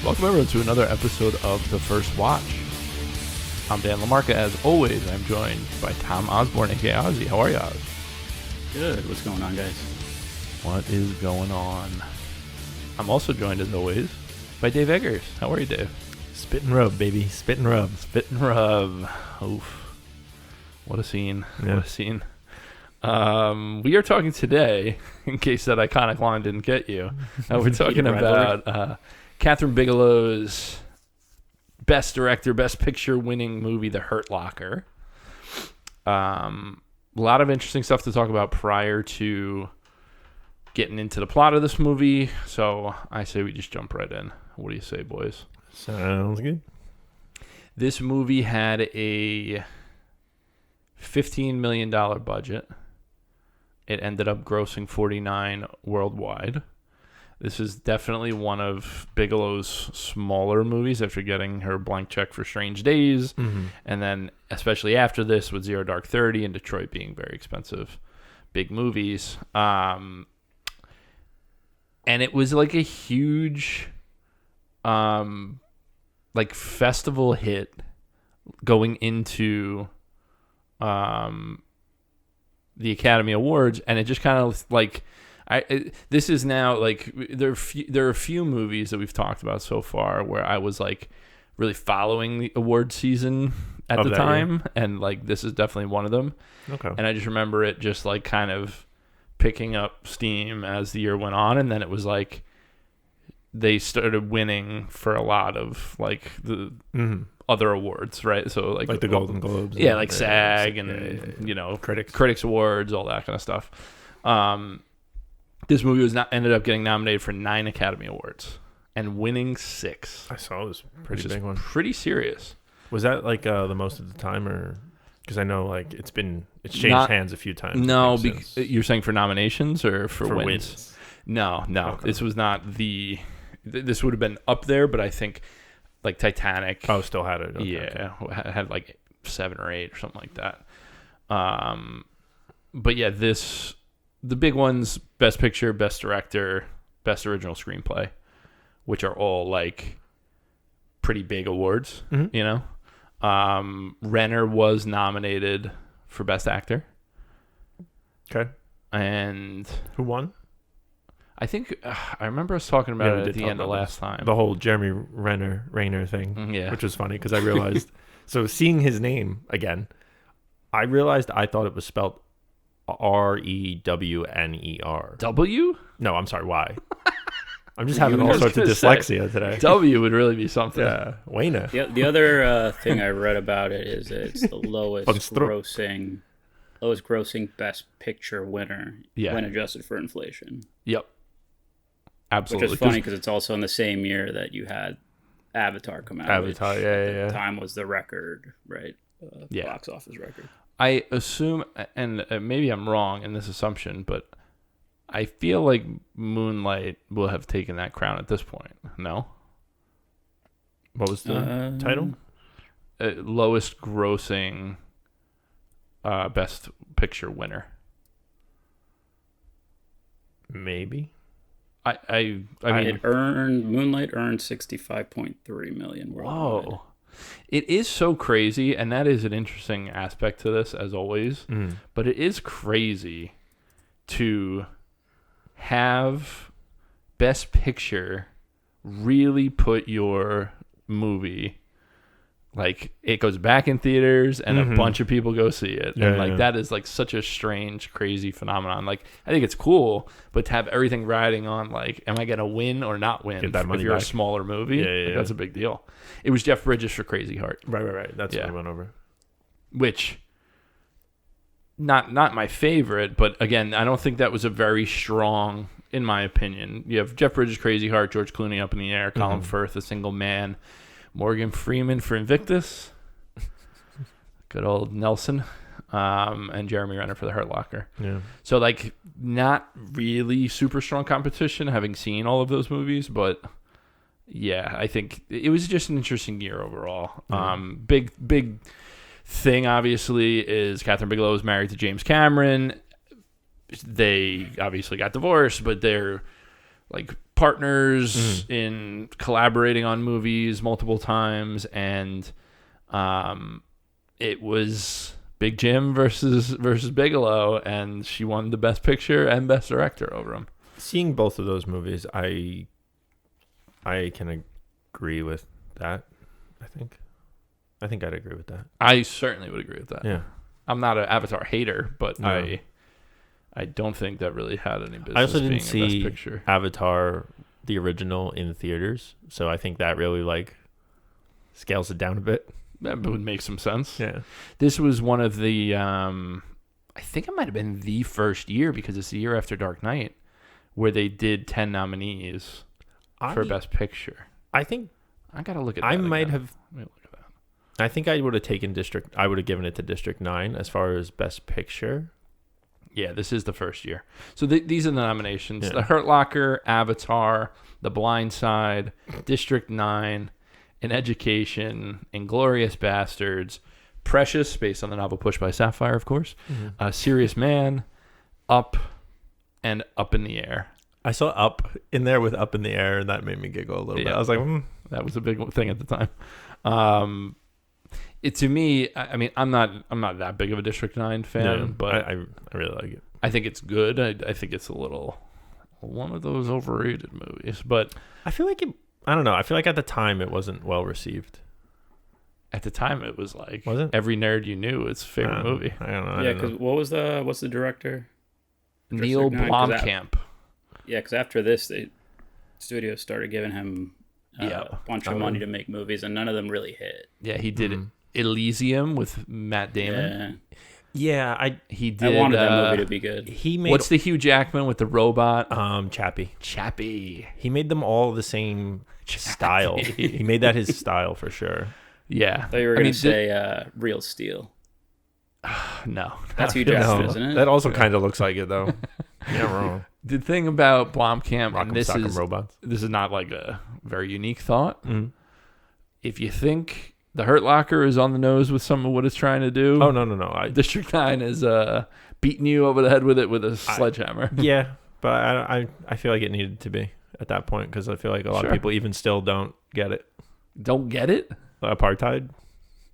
Welcome everyone to another episode of The First Watch. I'm Dan LaMarca. As always, I'm joined by Tom Osborne, aka Ozzy. How are you, Oz? Good. What's going on, guys? What is going on? I'm also joined, as always, by Dave Eggers. How are you, Dave? Spit and rub, baby. Spit and rub. Spit and rub. Oof. What a scene. Yeah. What a scene. We are talking today, in case that iconic line didn't get you, we're talking about Kathryn Bigelow's Best Director, Best Picture winning movie, The Hurt Locker. A lot of interesting stuff to talk about prior to getting into the plot of this movie, so I say we just jump right in. What do you say, boys? Sounds good. This movie had a $15 million budget. It ended up grossing 49 worldwide. This is definitely one of Bigelow's smaller movies after getting her blank check for Strange Days. Mm-hmm. And then, especially after this, with Zero Dark 30 and Detroit being very expensive, big movies. And it was like a huge festival hit going into the Academy Awards, and it just kind of this is now like there are a few movies that we've talked about so far where I was like really following the award season at the time, and like this is definitely one of them. Okay. And I just remember it just like kind of picking up steam as the year went on, and then it was like they started winning for a lot of like the other awards, right? So like the Golden Globes. Yeah, like SAG and you know, Critics Awards, all that kind of stuff. This movie ended up getting nominated for 9 Academy Awards and winning 6. I saw it was pretty big one. Pretty serious. Was that like the most at the time, or because I know like it's changed hands a few times? No, you're saying for nominations or for wins? No. Okay. This was not the. This would have been up there, but I think like Titanic. Oh, still had it. Okay, yeah, okay. Had like 7 or 8 or something like that. But yeah, the big ones: Best Picture, Best Director, Best Original Screenplay, which are all like pretty big awards. Mm-hmm. You know, Renner was nominated for Best Actor. Okay. And who won? I think I remember us talking about it at the end of last time. The whole Jeremy Renner thing, yeah, which was funny because I realized. So seeing his name again, I realized I thought it was spelled Rewenner. W? No, I'm sorry. Y. I'm just having all sorts of dyslexia today. W would really be something. Yeah, Wayne. The other thing I read about it is it's the lowest grossing Best Picture winner when adjusted for inflation. Yep. Absolutely. Which is funny because it's also in the same year that you had Avatar come out. Avatar, which yeah. At the time was the record, right? Box office record. I assume, and maybe I'm wrong in this assumption, but I feel like Moonlight will have taken that crown at this point. No? What was the title? Lowest grossing Best Picture winner. Maybe. I mean, Moonlight earned $65.3 million worldwide. Whoa. It is so crazy, and that is an interesting aspect to this, as always. But it is crazy to have Best Picture really put your movie, like, it goes back in theaters and a bunch of people go see it. That is like such a strange, crazy phenomenon. Like, I think it's cool, but to have everything riding on, like, am I going to win or not win if you're a smaller movie? That's a big deal. It was Jeff Bridges for Crazy Heart. Right. That's what I went over. Which, not my favorite, but again, I don't think that was a very strong, in my opinion. You have Jeff Bridges, Crazy Heart, George Clooney, Up in the Air, Colin Firth, A Single Man, Morgan Freeman for Invictus, good old Nelson, and Jeremy Renner for The Hurt Locker. Yeah. So, like, not really super strong competition, having seen all of those movies, but yeah, I think it was just an interesting year overall. Big thing, obviously, is Kathryn Bigelow is married to James Cameron. They obviously got divorced, but they're like partners in collaborating on movies multiple times, and it was Big Jim versus Bigelow, and she won the Best Picture and Best Director over him. Seeing both of those movies, I can agree with that. I think I'd agree with that. I certainly would agree with that. Yeah. I'm not an Avatar hater, but no. I don't think that really had any business. I also didn't see Best Picture. Avatar, the original, in theaters, so I think that really like scales it down a bit. That would make some sense. Yeah. This was one of the, I think it might have been the first year, because it's the year after Dark Knight, where they did 10 nominees for Best Picture. I think I gotta look at that. I might have. Let me look at that. I think I would have taken I would have given it to District 9 as far as Best Picture. Yeah, this is the first year. So these are the nominations: The Hurt Locker, Avatar, The Blind Side, District 9, An Education, Inglourious Bastards, Precious, based on the novel Pushed by Sapphire, of course, Serious Man, Up, and Up in the Air. I saw Up in there with Up in the Air, and that made me giggle a little bit. I was like, that was a big thing at the time. To me, I mean, I'm not that big of a District 9 fan, but I really like it. I think it's good. I think it's a little one of those overrated movies, but I feel like I don't know. I feel like at the time it wasn't well received. At the time, it was like every nerd you knew its favorite movie. I don't know. Yeah, because what's the director? Neil Blomkamp. Yeah, because after this, the studios started giving him a bunch of money to make movies, and none of them really hit. Yeah, he did Elysium with Matt Damon. Yeah, I wanted that movie to be good. He made what's the Hugh Jackman with the robot? Chappie. He made them all the same style. He made that his style for sure. Yeah. I thought you were going to say Real Steel. No. That's Hugh Jackman, isn't it? That also kind of looks like it, though. You're not wrong. The thing about Blomkamp, and this is not like a very unique thought. Mm-hmm. If you think The Hurt Locker is on the nose with some of what it's trying to do. Oh, no. District 9 is beating you over the head with it with a sledgehammer. Yeah, but I feel like it needed to be at that point, because I feel like a lot of people even still don't get it. Don't get it? Apartheid?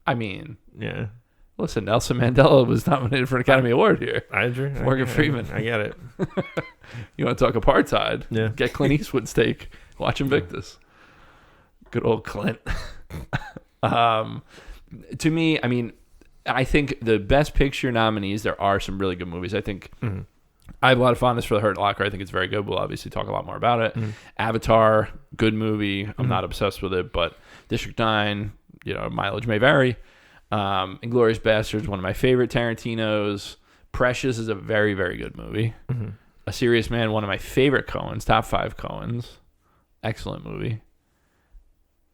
I mean... Yeah. Listen, Nelson Mandela was nominated for an Academy Award here. I agree. Morgan Freeman. I get it. You want to talk apartheid? Yeah. Get Clint Eastwood's take. Watch Invictus. Good old Clint. To me, I mean, I think the Best Picture nominees, there are some really good movies. I think I have a lot of fondness for The Hurt Locker. I think it's very good. We'll obviously talk a lot more about it. Avatar, good movie. I'm not obsessed with it, but District 9, mileage may vary. Inglourious Bastards, one of my favorite Tarantino's. Precious is a very, very good movie. A Serious Man, one of my favorite Coens, top 5 Coens. Excellent movie.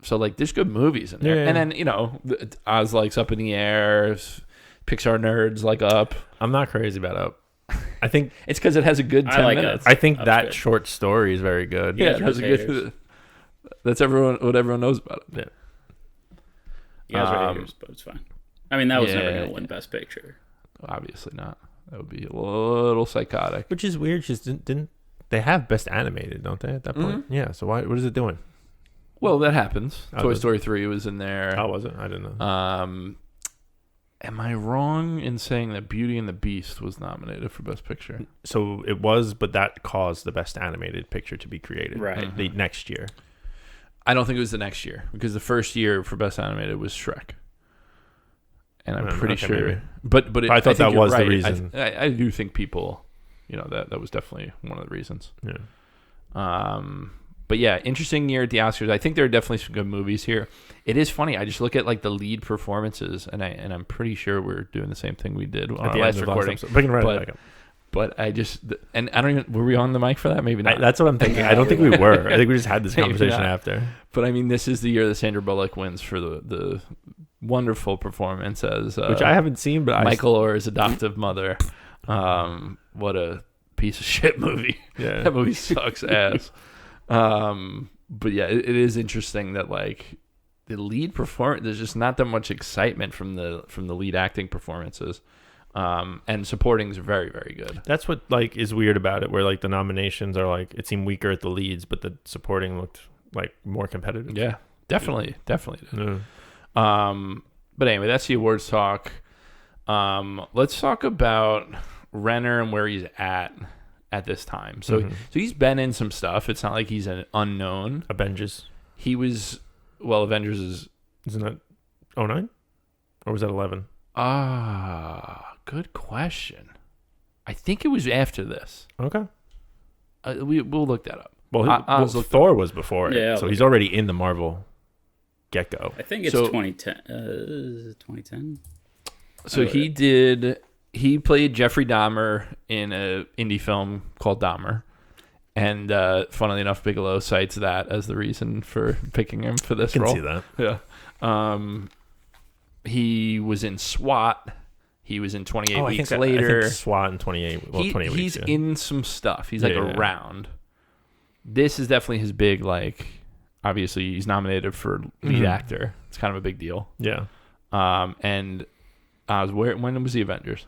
So, like, there's good movies in there. Yeah. And then, Oz likes Up in the Air. Pixar nerds like Up. I'm not crazy about Up. I think it's because it has a good 10 minutes. I think that short story is very good. Yeah, it has a good... That's what everyone knows about it. Yeah. You guys are haters, but it's fine. I mean, that was never going to win Best Picture. Obviously not. That would be a little psychotic. Which is weird. Just didn't they have Best Animated, don't they, at that point? Yeah, so what is it doing? Well, that happens. Toy Story 3 was in there. How was it? I didn't know. Am I wrong in saying that Beauty and the Beast was nominated for Best Picture? So it was, but that caused the Best Animated Picture to be created. Right. The next year. I don't think it was the next year, because the first year for Best Animated was Shrek. And I'm pretty sure. Maybe. But I thought that was the reason. I do think people, that was definitely one of the reasons. Yeah. But yeah, interesting year at the Oscars. I think there are definitely some good movies here. It is funny. I just look at like the lead performances, and I'm pretty sure we're doing the same thing we did on our last recording. But I just, and I don't even, were we on the mic for that? Maybe not. That's what I'm thinking. I don't think we were. I think we just had this conversation after. But I mean, this is the year that Sandra Bullock wins for the wonderful performance as which I haven't seen, but Michael Orr's adoptive mother. What a piece of shit movie. Yeah. That movie sucks ass. But yeah, it is interesting that like the lead performance, there's just not that much excitement from the lead acting performances. And supporting is very, very good. That's what like is weird about it, where like the nominations are like it seemed weaker at the leads, but the supporting looked like more competitive. Yeah, definitely did. But anyway, that's the awards talk. Let's talk about Renner and where he's at this time. So he's been in some stuff. It's not like he's an unknown. Avengers. He was Avengers isn't that 2009? Or was that 11? Good question. I think it was after this. Okay. We'll look that up. Well, Thor was before it, so he's already in the Marvel get-go. I think it's 2010. Is it 2010? So he played Jeffrey Dahmer in an indie film called Dahmer. And funnily enough, Bigelow cites that as the reason for picking him for this role. I can see that. Yeah. He was in SWAT. He was in 28 Weeks Later. I think SWAT in 28. Well, 28 weeks. He's in some stuff. He's around. This is definitely his big, like, obviously he's nominated for lead actor. It's kind of a big deal. Yeah. And when was the Avengers?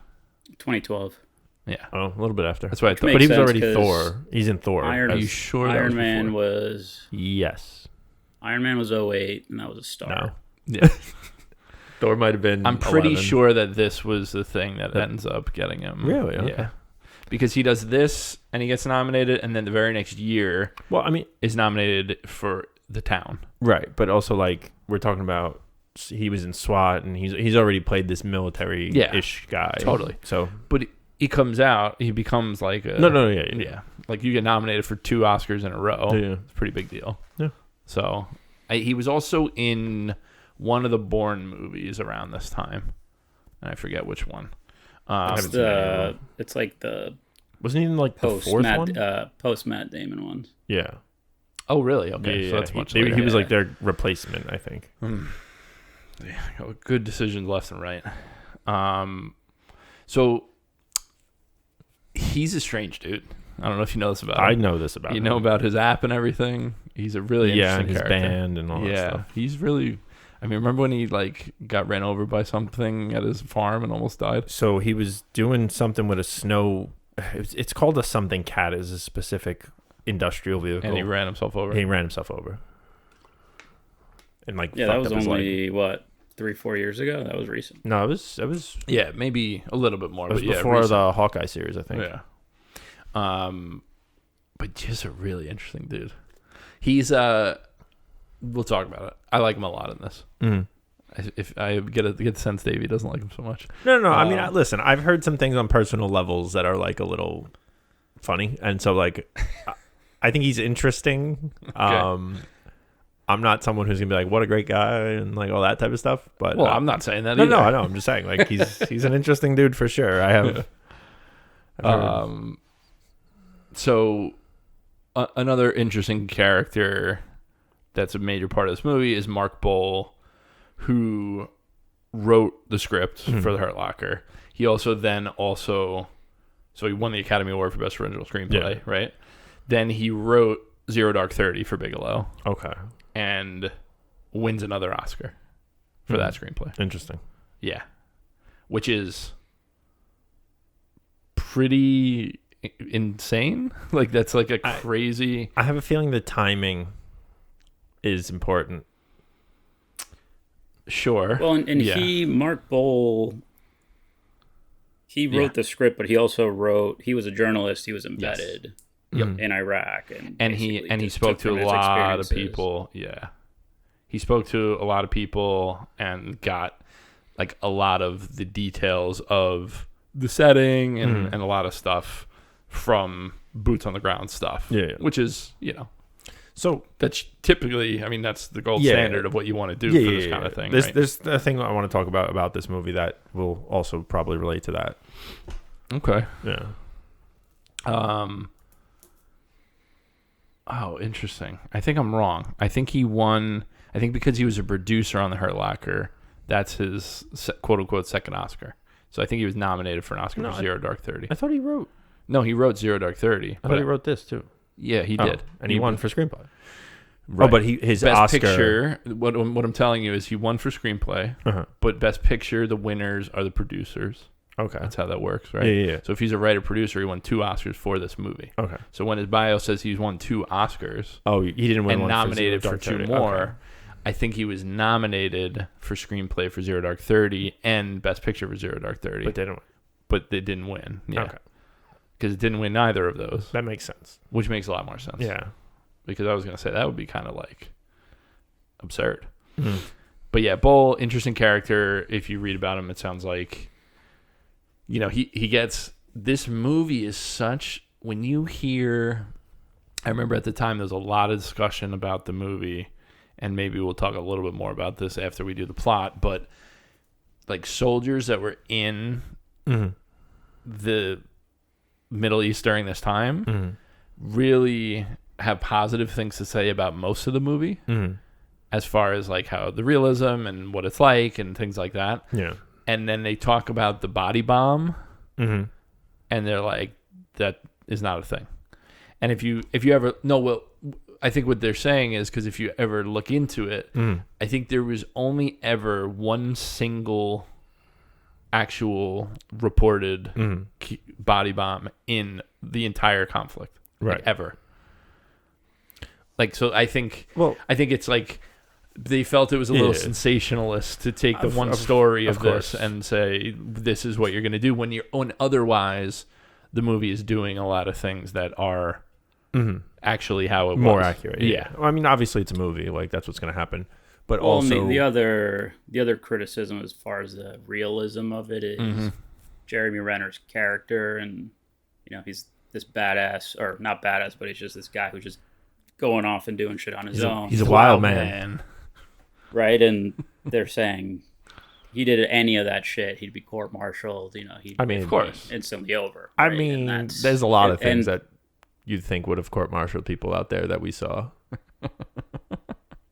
2012. Yeah. Oh, a little bit after. That's what I thought. But he was already Thor. He's in Thor. Are you sure Iron Man was... Yes. Iron Man was 08, and that was a star. No. Yeah. Thor might have been I'm pretty sure that this was the thing that ends up getting him. Really? Okay. Yeah. Because he does this, and he gets nominated, and then the very next year is nominated for The Town. Right, but also, like, we're talking about he was in SWAT, and he's already played this military-ish guy. Totally. So, but he comes out, he becomes like a... No, yeah. Like, you get nominated for 2 Oscars in a row. Yeah. It's a pretty big deal. Yeah. So, he was also in one of the Bourne movies around this time. And I forget which one. It's like the... Wasn't he in, like, the fourth one? Post Matt Damon ones. Yeah. Oh, really? Okay. Yeah, so that's much later. He was, like, their replacement, I think. Yeah, good decisions left and right. So he's a strange dude. I don't know if you know this about him. I know this about him. You know about his app and everything. He's a really interesting character. And his band and all that stuff. Yeah, he's really... I mean, remember when he like got ran over by something at his farm and almost died? So he was doing something with a snow... It's called a something cat. Is a specific industrial vehicle. And he ran himself over. And like... Yeah, that was only, 3-4 years ago? That was recent. No, it was... Yeah, maybe a little bit more. It was before recent. the Hawkeye series, I think. Yeah. But just a really interesting dude. He's we'll talk about it. I like him a lot in this. If I get the sense Davey doesn't like him so much. No. I mean, listen, I've heard some things on personal levels that are like a little funny, and so like, I think he's interesting. Okay. I'm not someone who's gonna be like, what a great guy and like all that type of stuff. But I'm not saying that either. No, I know. I'm just saying like he's an interesting dude for sure. I have. So another interesting character that's a major part of this movie is Mark Bowl, who wrote the script for The Hurt Locker. He also so he won the Academy Award for Best Original Screenplay, right? Then he wrote Zero Dark 30 for Bigelow. Okay. And wins another Oscar for that screenplay. Interesting. Yeah. Which is pretty insane. Like, that's like a crazy... I have a feeling the timing is important. Sure. Well, and Mark Bowl, he wrote the script, but he also he was a journalist. He was embedded in Iraq. And he spoke to a lot of people. Yeah. He spoke to a lot of people and got like a lot of the details of the setting and a lot of stuff from boots on the ground stuff. Yeah. Which is, so that's typically, I mean, that's the gold standard of what you want to do for this kind of thing. There's a thing I want to talk about this movie that will also probably relate to that. Okay. Yeah. Oh, interesting. I think I'm wrong. I think he won. I think because he was a producer on The Hurt Locker, that's his quote unquote second Oscar. So I think he was nominated for an Oscar for Zero Dark 30. I thought he wrote. No, he wrote Zero Dark 30. I thought he wrote this too. Yeah, he did. And he won for screenplay. Right. Oh, but his Best Oscar... Picture, what I'm telling you is he won for screenplay, but Best Picture, the winners are the producers. Okay. That's how that works, right? Yeah. So if he's a writer-producer, he won 2 Oscars for this movie. Okay. So when his bio says he's won 2 Oscars... Oh, he didn't win and one nominated for 2 more. Okay. I think he was nominated for screenplay for Zero Dark 30 and Best Picture for Zero Dark 30. But they didn't win. Yeah. Okay. Because it didn't win neither of those. That makes sense. Which makes a lot more sense. Yeah. Because I was going to say that would be kind of like absurd. Mm-hmm. But yeah, Bull, interesting character. If you read about him, it sounds like, he gets, this movie is such, when you hear, I remember at the time there was a lot of discussion about the movie, and maybe we'll talk a little bit more about this after we do the plot, but like soldiers that were in the Middle East during this time really have positive things to say about most of the movie as far as like how the realism and what it's like and things like that. Yeah. And then they talk about the body bomb and they're like, that is not a thing. And if you ever I think what they're saying is because if you ever look into it, I think there was only ever one single actual reported body bomb in the entire conflict, right? Like, ever. Like, so I think it's like they felt it was a little sensationalist to take the one story of this and say this is what you're going to do when otherwise the movie is doing a lot of things that are actually how it more was. accurate. Yeah. Well, I mean, obviously it's a movie, like that's what's going to happen. But also the other criticism as far as the realism of it is Jeremy Renner's character, and he's this badass, or not badass, but he's just this guy who's just going off and doing shit on his own. He's a wild man. Right? And they're saying he did any of that shit, he'd be court-martialed, of course, instantly over. Right? I mean, there's a lot of things that you'd think would have court-martialed people out there that we saw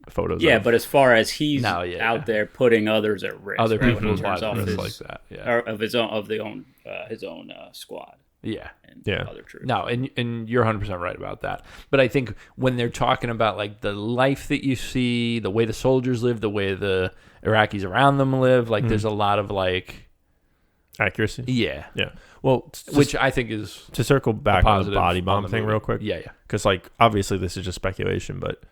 photos of. But as far as he's out there putting others at risk, other people's lives at risk like that, or of his own squad. Yeah. Other troops. No, and you're 100% right about that. But I think when they're talking about like the life that you see, the way the soldiers live, the way the Iraqis around them live, like there's a lot of like accuracy. Yeah. Yeah. Well, which I think is to circle back on the body bomb thing real quick. Yeah. Because like obviously this is just speculation, but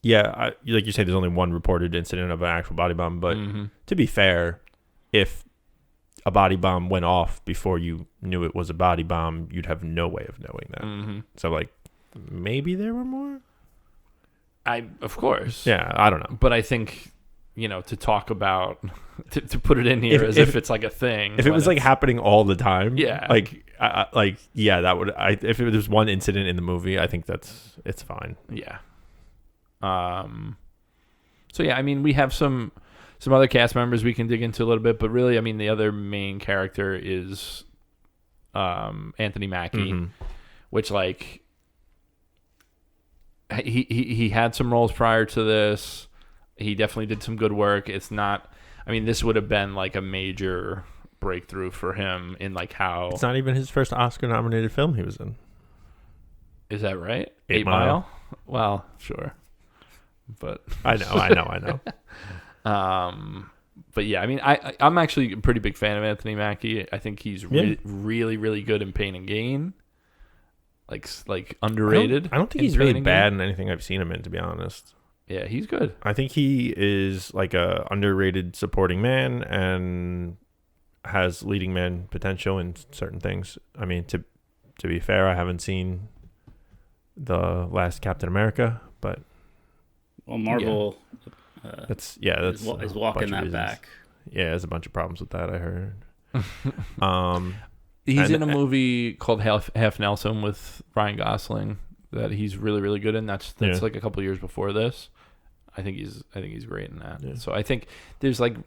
like you say, there's only one reported incident of an actual body bomb. But to be fair, if a body bomb went off before you knew it was a body bomb, you'd have no way of knowing that. So like maybe there were more. Of course. Yeah, I don't know. But I think to talk about to put it in here if it's like a thing. If it was like happening all the time, that would. If it was one incident in the movie, I think it's fine. Yeah. So yeah, I mean, we have some other cast members we can dig into a little bit, but really, I mean, the other main character is Anthony Mackie, which like he had some roles prior to this. He definitely did some good work. It's not, I mean, this would have been like a major breakthrough for him in like how it's not even his first Oscar nominated film he was in. Is that right? 8 Mile? Well, sure. But I know. But yeah, I mean, I'm actually a pretty big fan of Anthony Mackie. I think he's really, really good in Pain and Gain. Like underrated. I don't think he's really bad in anything I've seen him in, to be honest. Yeah, he's good. I think he is like a underrated supporting man and has leading man potential in certain things. I mean, to be fair, I haven't seen the last Captain America, but Marvel is walking that back. Yeah, there's a bunch of problems with that, I heard. He's in a movie called Half Nelson with Ryan Gosling that he's really, really good in. That's like a couple years before this. I think he's great in that. Yeah. So I think there's like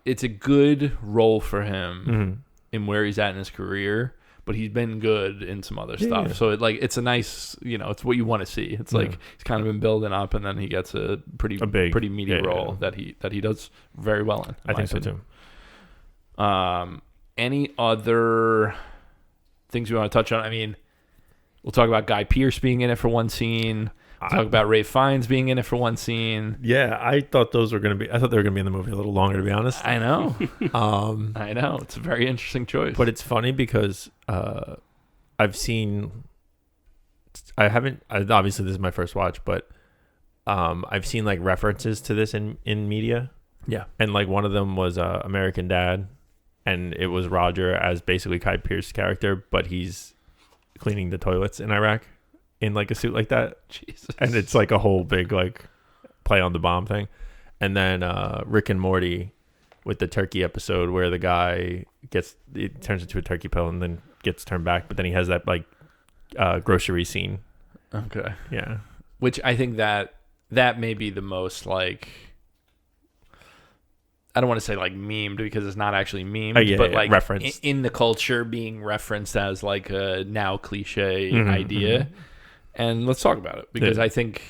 it's a good role for him in where he's at in his career, but he's been good in some other stuff. Yeah. So it's a nice, it's what you want to see. It's like he's kind of been building up, and then he gets a pretty meaty role that he does very well in. I think so too. Any other things we want to touch on? I mean, we'll talk about Guy Pearce being in it for one scene. Talk about Ralph Fiennes being in it for one scene. Yeah, I thought they were going to be in the movie a little longer, to be honest. I know. I know. It's a very interesting choice. But it's funny because obviously this is my first watch, but I've seen like references to this in media. Yeah. And like one of them was American Dad, and it was Roger as basically Kai Pearce's character, but he's cleaning the toilets in Iraq in like a suit like that. Jesus. And it's like a whole big like play on the bomb thing. And then Rick and Morty with the turkey episode where the guy turns into a turkey pill and then gets turned back, but then he has that like grocery scene. Okay. Yeah. Which I think that may be the most like, I don't want to say like memed because it's not actually memed, but like referenced in the culture, being referenced as like a now cliche idea. Mm-hmm. And let's talk about it because I think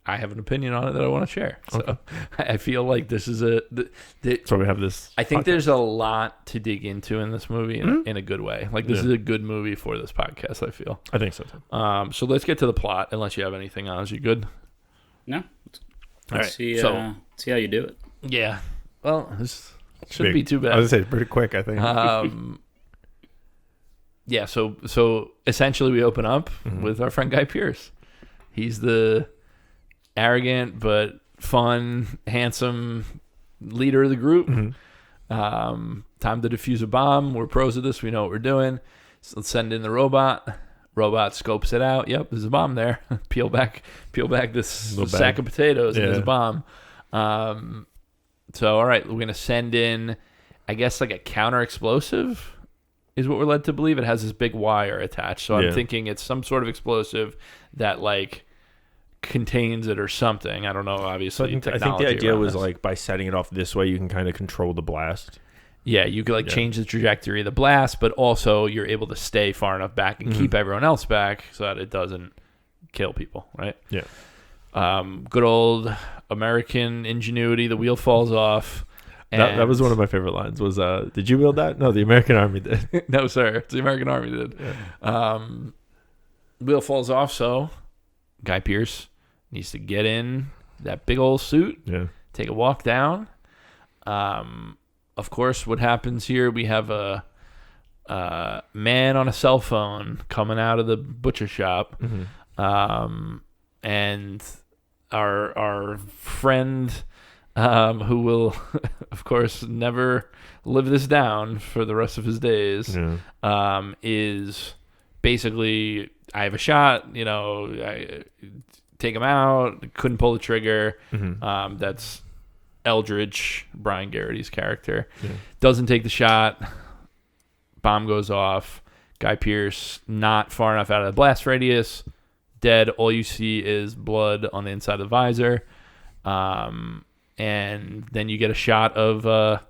I have an opinion on it that I want to share. So I feel like this is so we have this. I think there's a lot to dig into in this movie in a good way. Like this is a good movie for this podcast, I feel. I think so too. So let's get to the plot unless you have anything on. Is you good? No. All right. See how you do it. Yeah. Well, this shouldn't be too bad. I was going to say, pretty quick, I think. Yeah, so essentially we open up with our friend Guy Pearce. He's the arrogant but fun, handsome leader of the group. Time to defuse a bomb. We're pros at this. We know what we're doing. So let's send in the robot. Robot scopes it out. Yep, there's a bomb there. Peel back this sack of potatoes and there's a bomb. So, all right, we're going to send in, I guess, like a counter explosive is what we're led to believe. It has this big wire attached. So I'm thinking it's some sort of explosive that, like, contains it or something. I don't know, obviously. I think the idea was, like, by setting it off this way, you can kind of control the blast. Yeah, you could, like, change the trajectory of the blast, but also you're able to stay far enough back and keep everyone else back so that it doesn't kill people, right? Yeah. Good old American ingenuity. The wheel falls off. That was one of my favorite lines. Was did you build that? No, the American Army did. No, sir. The American Army did. Yeah. Wheel falls off, so Guy Pearce needs to get in that big old suit. Yeah. Take a walk down. Of course, what happens here? We have a man on a cell phone coming out of the butcher shop. And our friend, who will, of course, never live this down for the rest of his days, is basically, I have a shot, I take him out, couldn't pull the trigger. That's Eldridge, Brian Garrity's character. Doesn't take the shot. Bomb goes off. Guy Pearce, not far enough out of the blast radius. Dead. All you see is blood on the inside of the visor. And then you get a shot of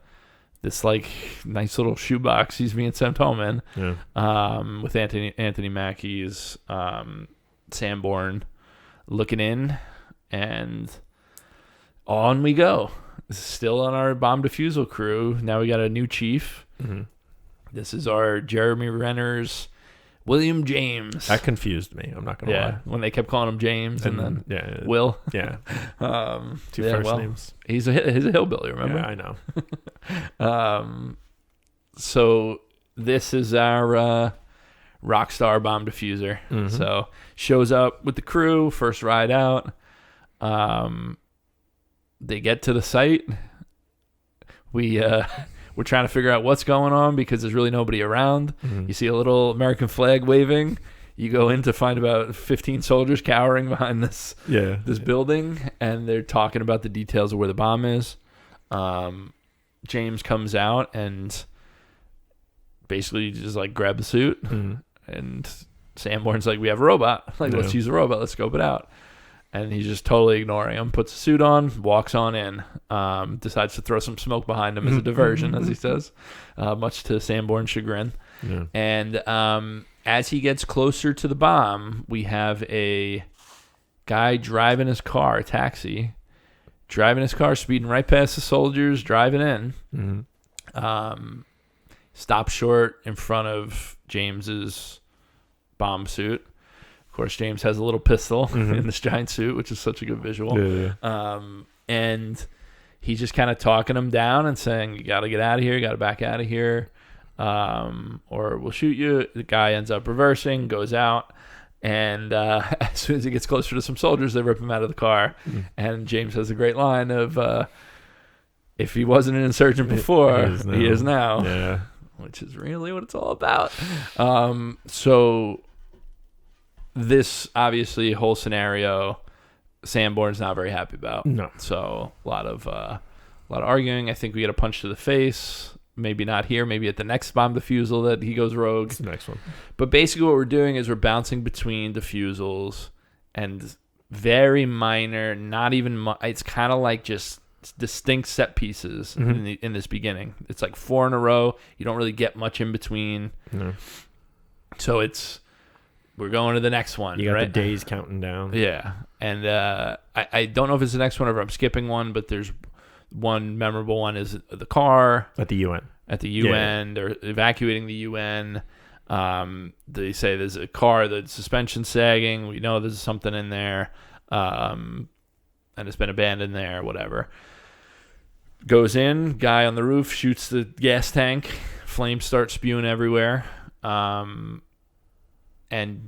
this like nice little shoebox he's being sent home in. With Anthony Mackie's Sanborn looking in, and on we go. Still on our bomb defusal crew. Now we got a new chief. This is our Jeremy Renner's William James. That confused me. I'm not going to lie. When they kept calling him James and then Will. Yeah. Two first names. He's a hillbilly, remember? Yeah, I know. So this is our Rockstar bomb diffuser. So shows up with the crew, first ride out. They get to the site. We're trying to figure out what's going on because there's really nobody around. You see a little American flag waving. You go in to find about 15 soldiers cowering behind this building, and they're talking about the details of where the bomb is. James comes out and basically just like grab the suit, and Sanborn's like, "We have a robot. Like, let's use a robot. Let's scope it out." And he's just totally ignoring him. Puts the suit on, walks on in, decides to throw some smoke behind him as a diversion, as he says, much to Sanborn's chagrin. And as he gets closer to the bomb, we have a guy driving his car, a taxi, speeding right past the soldiers, driving in. Stops short in front of James's bomb suit. Of course, James has a little pistol in this giant suit, which is such a good visual. Yeah. And he's just kind of talking him down and saying, you got to get out of here. You got to back out of here. Or we'll shoot you. The guy ends up reversing, goes out. And as soon as he gets closer to some soldiers, they rip him out of the car. And James has a great line of, if he wasn't an insurgent before, he is now. Yeah. Which is really what it's all about. So this, obviously, whole scenario, Sanborn's not very happy about. No. So a lot of arguing. I think we get a punch to the face. Maybe not here. Maybe at the next bomb defusal that he goes rogue. It's the next one. But basically what we're doing is we're bouncing between defusals and very minor, not even it's kind of like just distinct set pieces in this beginning. It's like 4 in a row. You don't really get much in between. No. So we're going to the next one. You got right? the days counting down. Yeah. And I don't know if it's the next one or if I'm skipping one, but there's one memorable one is the car. At the UN. At the UN. Yeah. They're evacuating the UN. They say there's a car, the suspension's sagging. We know there's something in there. And it's been abandoned there, whatever. Goes in, guy on the roof shoots the gas tank. Flames start spewing everywhere. And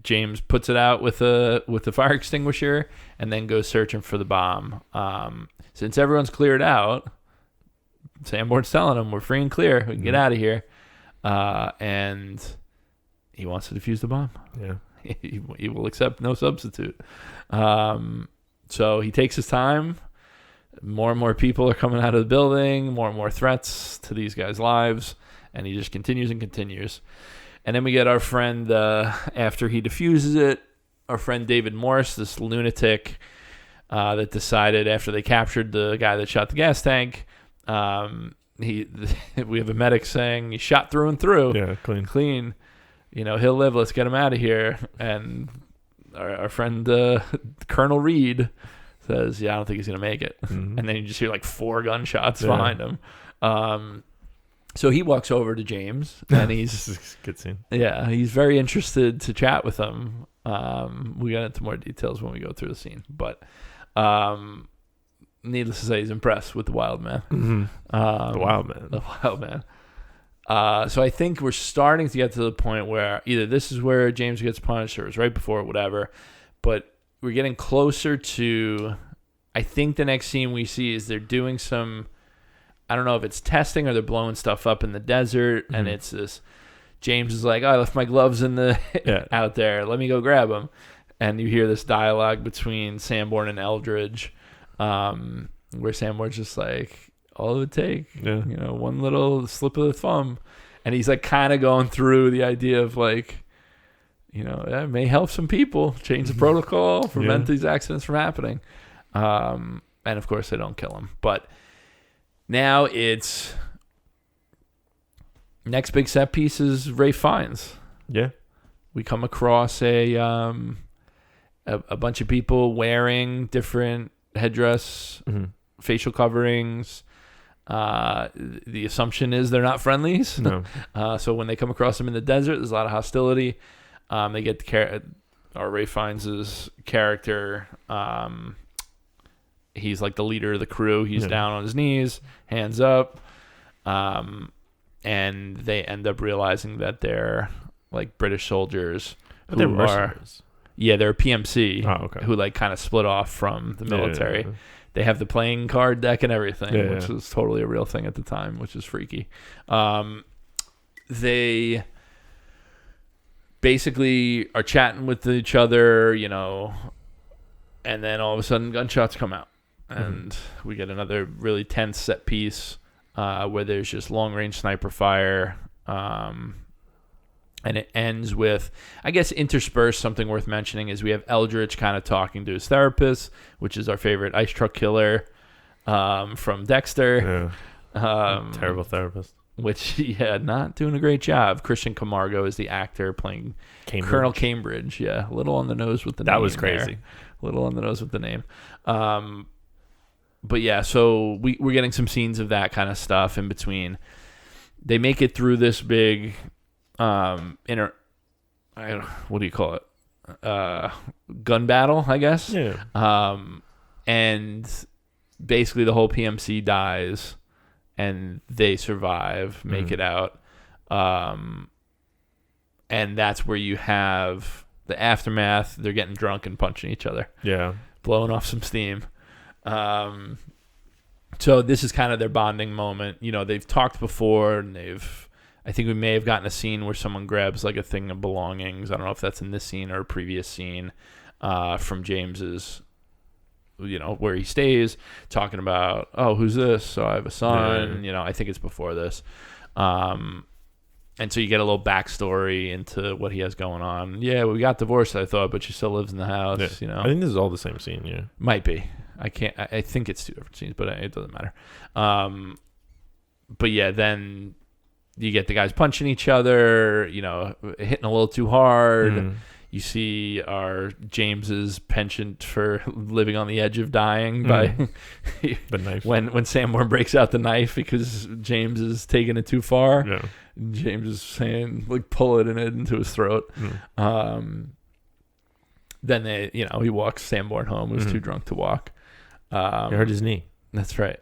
James puts it out with a fire extinguisher and then goes searching for the bomb. Since everyone's cleared out, Sanborn's telling him, we're free and clear. We can get out of here. And he wants to defuse the bomb. Yeah. He will accept no substitute. So he takes his time. More and more people are coming out of the building. More and more threats to these guys' lives. And he just continues and continues. And then we get our friend, after he defuses it, our friend David Morse, this lunatic that decided after they captured the guy that shot the gas tank, we have a medic saying he's shot through and through. Yeah, clean. You know, he'll live. Let's get him out of here. And our friend Colonel Reed says, yeah, I don't think he's going to make it. And then you just hear like 4 gunshots behind him. So he walks over to James, and This is a good scene. Yeah, he's very interested to chat with him. We got into more details when we go through the scene, but needless to say, he's impressed with the wild man. The wild man. So I think we're starting to get to the point where either this is where James gets punished or it's right before, whatever, but we're getting closer to, I think the next scene we see is they're doing some, I don't know if it's testing or they're blowing stuff up in the desert, and it's this, James is like, oh, I left my gloves in the out there. Let me go grab them. And you hear this dialogue between Sanborn and Eldridge, where Sanborn's just like, all it would take, one little slip of the thumb. And he's like kind of going through the idea of like, it may help some people, change the protocol, prevent these accidents from happening. And of course they don't kill him. But now it's next big set piece is Ray Fiennes. Yeah. We come across a bunch of people wearing different headdress, facial coverings. The assumption is they're not friendlies. No. So when they come across them in the desert, there's a lot of hostility. They get our Ray Fiennes' character. He's like the leader of the crew. He's down on his knees, hands up. And they end up realizing that they're like British soldiers. But they're mercenaries. They're PMC. Oh, okay. Who like kind of split off from the military. Yeah. They have the playing card deck and everything, which was totally a real thing at the time, which is freaky. They basically are chatting with each other, and then all of a sudden gunshots come out. And we get another really tense set piece where there's just long-range sniper fire. And it ends with, I guess, interspersed, something worth mentioning is we have Eldridge kind of talking to his therapist, which is our favorite ice truck killer from Dexter. Yeah. Terrible therapist. Which, not doing a great job. Christian Camargo is the actor playing Colonel Cambridge. Yeah, a little on the nose with the name. That was crazy. A little on the nose with the name. But yeah, so we're getting some scenes of that kind of stuff in between. They make it through this big... what do you call it? gun battle, I guess. Yeah. And basically the whole PMC dies, and they survive, make it out. And that's where you have the aftermath. They're getting drunk and punching each other. Yeah. Blowing off some steam. So this is kind of their bonding moment. You know, they've talked before, and I think we may have gotten a scene where someone grabs like a thing of belongings. I don't know if that's in this scene or a previous scene from James's, you know, where he stays, talking about, oh, who's this? So I have a son. Yeah. You know, I think it's before this. And so you get a little backstory into what he has going on. Yeah, we got divorced, I thought, but she still lives in the house. Yeah. You know, I think this is all the same scene. Yeah, might be. I think it's two different scenes, but it doesn't matter. But yeah, then you get the guys punching each other. You know, hitting a little too hard. You see our James's penchant for living on the edge of dying by the knife. When Sanborn breaks out the knife because James is taking it too far. Yeah. James is saying, like, pull it into his throat. Then he walks Sanborn home, who's too drunk to walk. He hurt his knee. That's right.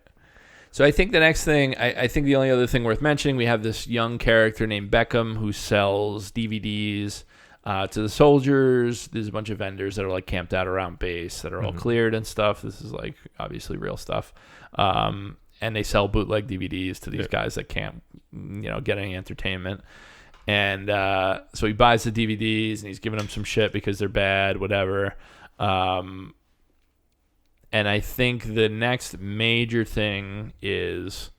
So I think the next thing, I think the only other thing worth mentioning, we have this young character named Beckham who sells DVDs to the soldiers. There's a bunch of vendors that are like camped out around base that are all cleared and stuff. This is like obviously real stuff. And they sell bootleg DVDs to these guys that can't, get any entertainment. And so he buys the DVDs and he's giving them some shit because they're bad, whatever. And I think the next major thing is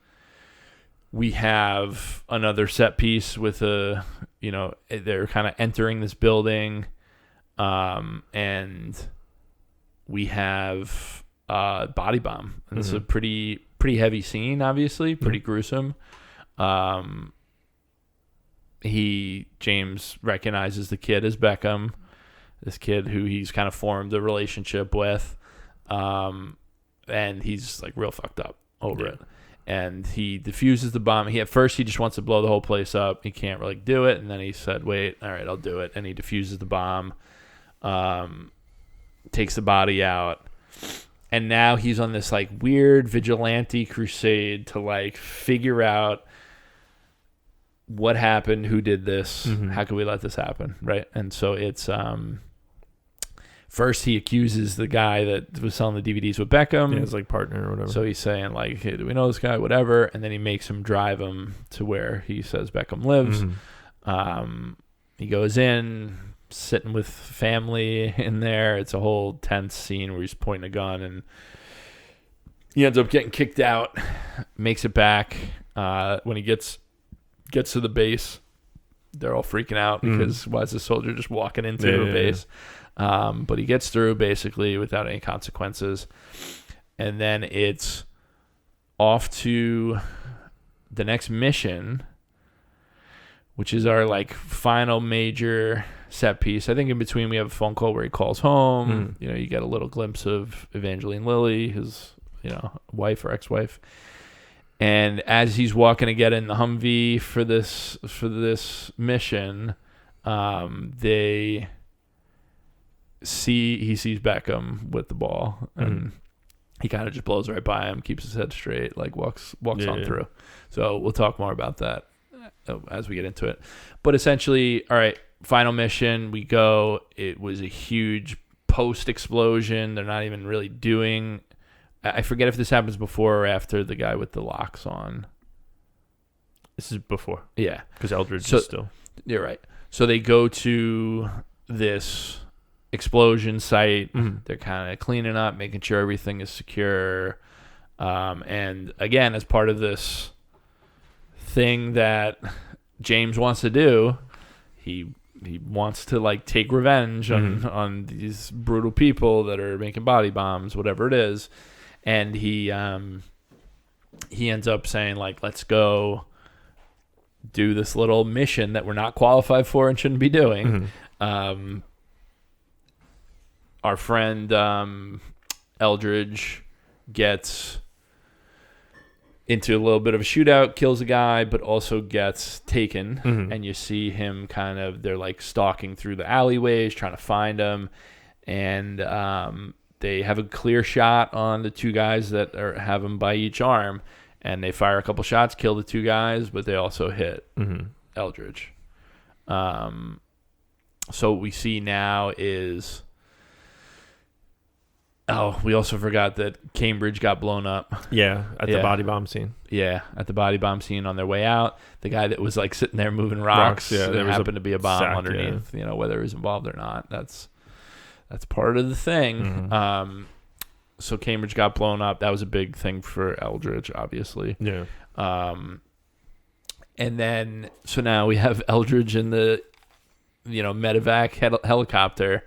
we have another set piece with they're kind of entering this building. And we have a body bomb. And this is a pretty heavy scene, obviously, pretty gruesome. James recognizes the kid as Beckham, this kid who he's kind of formed a relationship with. And he's like real fucked up over it. And he defuses the bomb. At first he just wants to blow the whole place up. He can't really do it. And then he said, wait, all right, I'll do it. And he defuses the bomb, takes the body out. And now he's on this like weird vigilante crusade to like figure out what happened, who did this, how can we let this happen, right? And so it's first he accuses the guy that was selling the DVDs with Beckham, his like partner or whatever. So he's saying like, hey, do we know this guy, whatever, and then he makes him drive him to where he says Beckham lives. He goes in, sitting with family in there. It's a whole tense scene where he's pointing a gun, and he ends up getting kicked out, makes it back. When he gets to the base, they're all freaking out because why is the soldier just walking into a base? But he gets through basically without any consequences. And then it's off to the next mission, which is our like final major set piece. I think in between we have a phone call where he calls home. You get a little glimpse of Evangeline Lilly, his wife or ex-wife. And as he's walking to get in the Humvee for this mission, he sees Beckham with the ball, and he kind of just blows right by him, keeps his head straight, like walks on through. So we'll talk more about that as we get into it. But essentially, all right, final mission, we go. It was a huge post-explosion. They're not even really doing... I forget if this happens before or after the guy with the locks on. This is before. Yeah. Because Eldridge is still... You're right. So they go to this explosion site. They're kind of cleaning up, making sure everything is secure. And again, as part of this thing that James wants to do, he wants to like take revenge on these brutal people that are making body bombs, whatever it is. And he ends up saying like, let's go do this little mission that we're not qualified for and shouldn't be doing. Our friend Eldridge gets into a little bit of a shootout, kills a guy, but also gets taken. Mm-hmm. And you see him they're like stalking through the alleyways, trying to find him. And they have a clear shot on the two guys that have him by each arm. And they fire a couple shots, kill the two guys, but they also hit Eldridge. So what we see now is... Oh, we also forgot that Cambridge got blown up. Yeah, at the body bomb scene. Yeah, at the body bomb scene on their way out. The guy that was like sitting there moving rocks, there happened to be a bomb underneath. Yeah. Whether he was involved or not, that's part of the thing. Mm-hmm. So Cambridge got blown up. That was a big thing for Eldridge, obviously. Yeah. And then so now we have Eldridge in the medevac helicopter.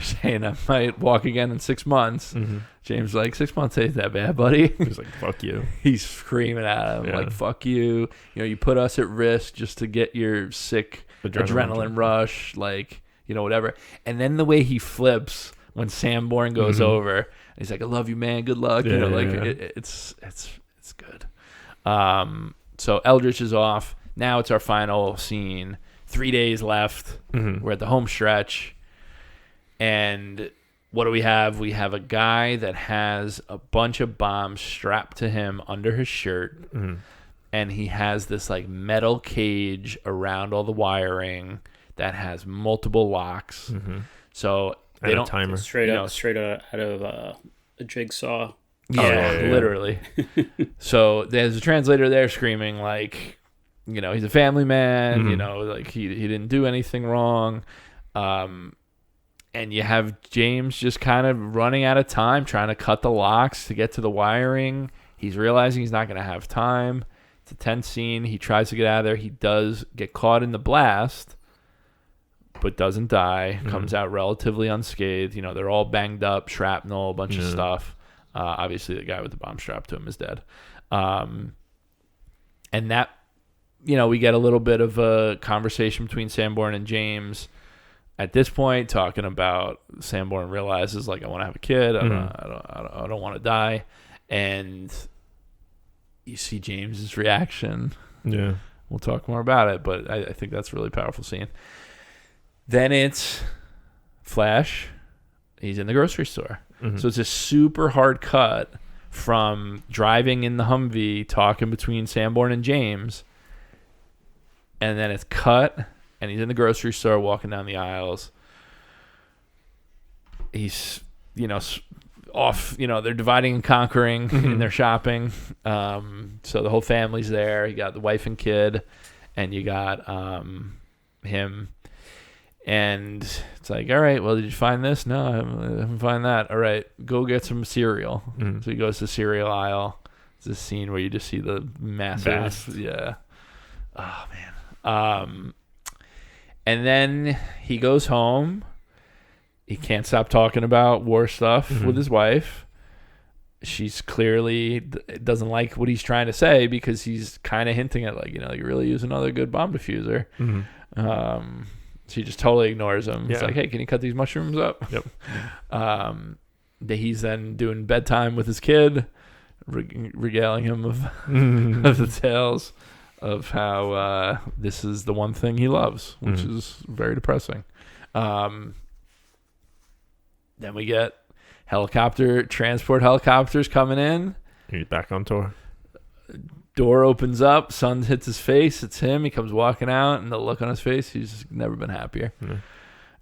Saying I might walk again in 6 months. Mm-hmm. James like 6 months ain't that bad, buddy. He's like, fuck you. He's screaming at him like, fuck you. You put us at risk just to get your sick adrenaline rush, like, whatever. And then the way he flips when Sanborn goes over, he's like, I love you, man. Good luck. It's good. So Eldridge is off. Now it's our final scene. 3 days left. Mm-hmm. We're at the home stretch. And what do we have? We have a guy that has a bunch of bombs strapped to him under his shirt. Mm-hmm. And he has this like metal cage around all the wiring that has multiple locks. Mm-hmm. So they don't timer straight out of a jigsaw. Yeah, literally. So there's a translator there screaming like, he's a family man, like he didn't do anything wrong. And you have James just kind of running out of time, trying to cut the locks to get to the wiring. He's realizing he's not going to have time. It's a tense scene. He tries to get out of there. He does get caught in the blast, but doesn't die. Mm-hmm. Comes out relatively unscathed. They're all banged up, shrapnel, a bunch of stuff. Obviously, the guy with the bomb strapped to him is dead. And that, we get a little bit of a conversation between Sanborn and James. At this point, talking about Sanborn realizes like I want to have a kid. I don't want to die, and you see James's reaction. Yeah, we'll talk more about it, but I think that's a really powerful scene. Then it's Flash. He's in the grocery store, so it's a super hard cut from driving in the Humvee, talking between Sanborn and James, and then it's cut. And he's in the grocery store walking down the aisles. He's, off, they're dividing and conquering in their shopping. So the whole family's there. You got the wife and kid, and you got him. And it's like, all right, well, did you find this? No, I haven't find that. All right, go get some cereal. Mm-hmm. So he goes to the cereal aisle. It's this scene where you just see the massive, yeah. Oh, man. And then he goes home. He can't stop talking about war stuff with his wife. She's clearly doesn't like what he's trying to say because he's kind of hinting at like, you really use another good bomb diffuser. Mm-hmm. She just totally ignores him. It's like, hey, can you cut these mushrooms up? Yep. He's then doing bedtime with his kid, regaling him of the tales of how this is the one thing he loves, which is very depressing. Then we get transport helicopters coming in. He's back on tour. Door opens up, sun hits his face. It's him. He comes walking out, and the look on his face, he's never been happier. Mm-hmm.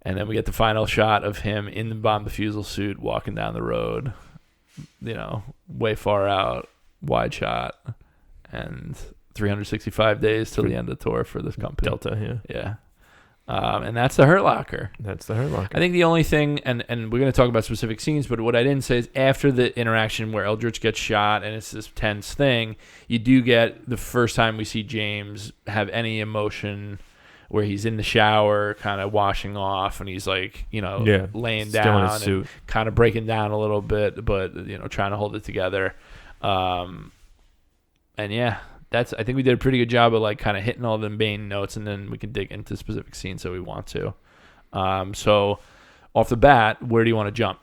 And then we get the final shot of him in the bomb defusal suit walking down the road, way far out, wide shot, and 365 days till the end of the tour for this company. Delta, yeah. And that's the Hurt Locker. That's the Hurt Locker. I think the only thing, and we're going to talk about specific scenes, but what I didn't say is after the interaction where Eldridge gets shot and it's this tense thing, you do get the first time we see James have any emotion where he's in the shower kind of washing off and he's like, laying down and kind of breaking down a little bit, but, trying to hold it together. And yeah. I think we did a pretty good job of like kind of hitting all the main notes, and then we can dig into specific scenes that we want to. So off the bat, where do you want to jump?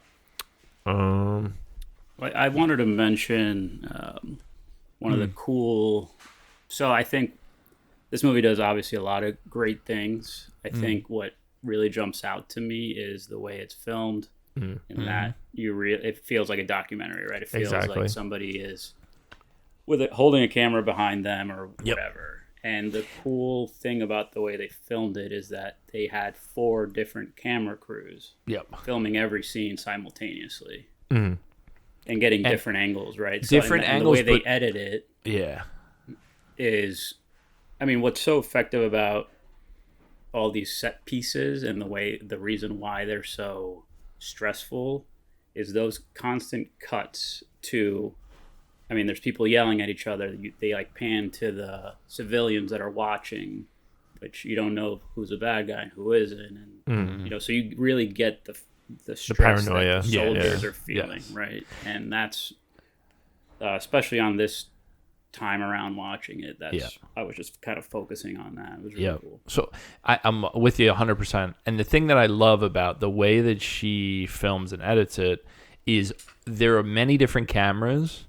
I wanted to mention one of the cool. So I think this movie does obviously a lot of great things. I think what really jumps out to me is the way it's filmed, and that it feels like a documentary, right? It feels like somebody is holding a camera behind them or whatever. And the cool thing about the way they filmed it is that they had 4 different camera crews filming every scene simultaneously and getting different angles, right? Different angles. The way they edit it is, I mean, what's so effective about all these set pieces and the reason why they're so stressful is those constant cuts to, I mean, there's people yelling at each other. They like pan to the civilians that are watching, but you don't know who's a bad guy and who isn't, and you know, so you really get the stress paranoia that the soldiers are feeling, right? And that's especially on this time around watching it. I was just kind of focusing on that. It was really cool. So I'm with you 100%. And the thing that I love about the way that she films and edits it is there are many different cameras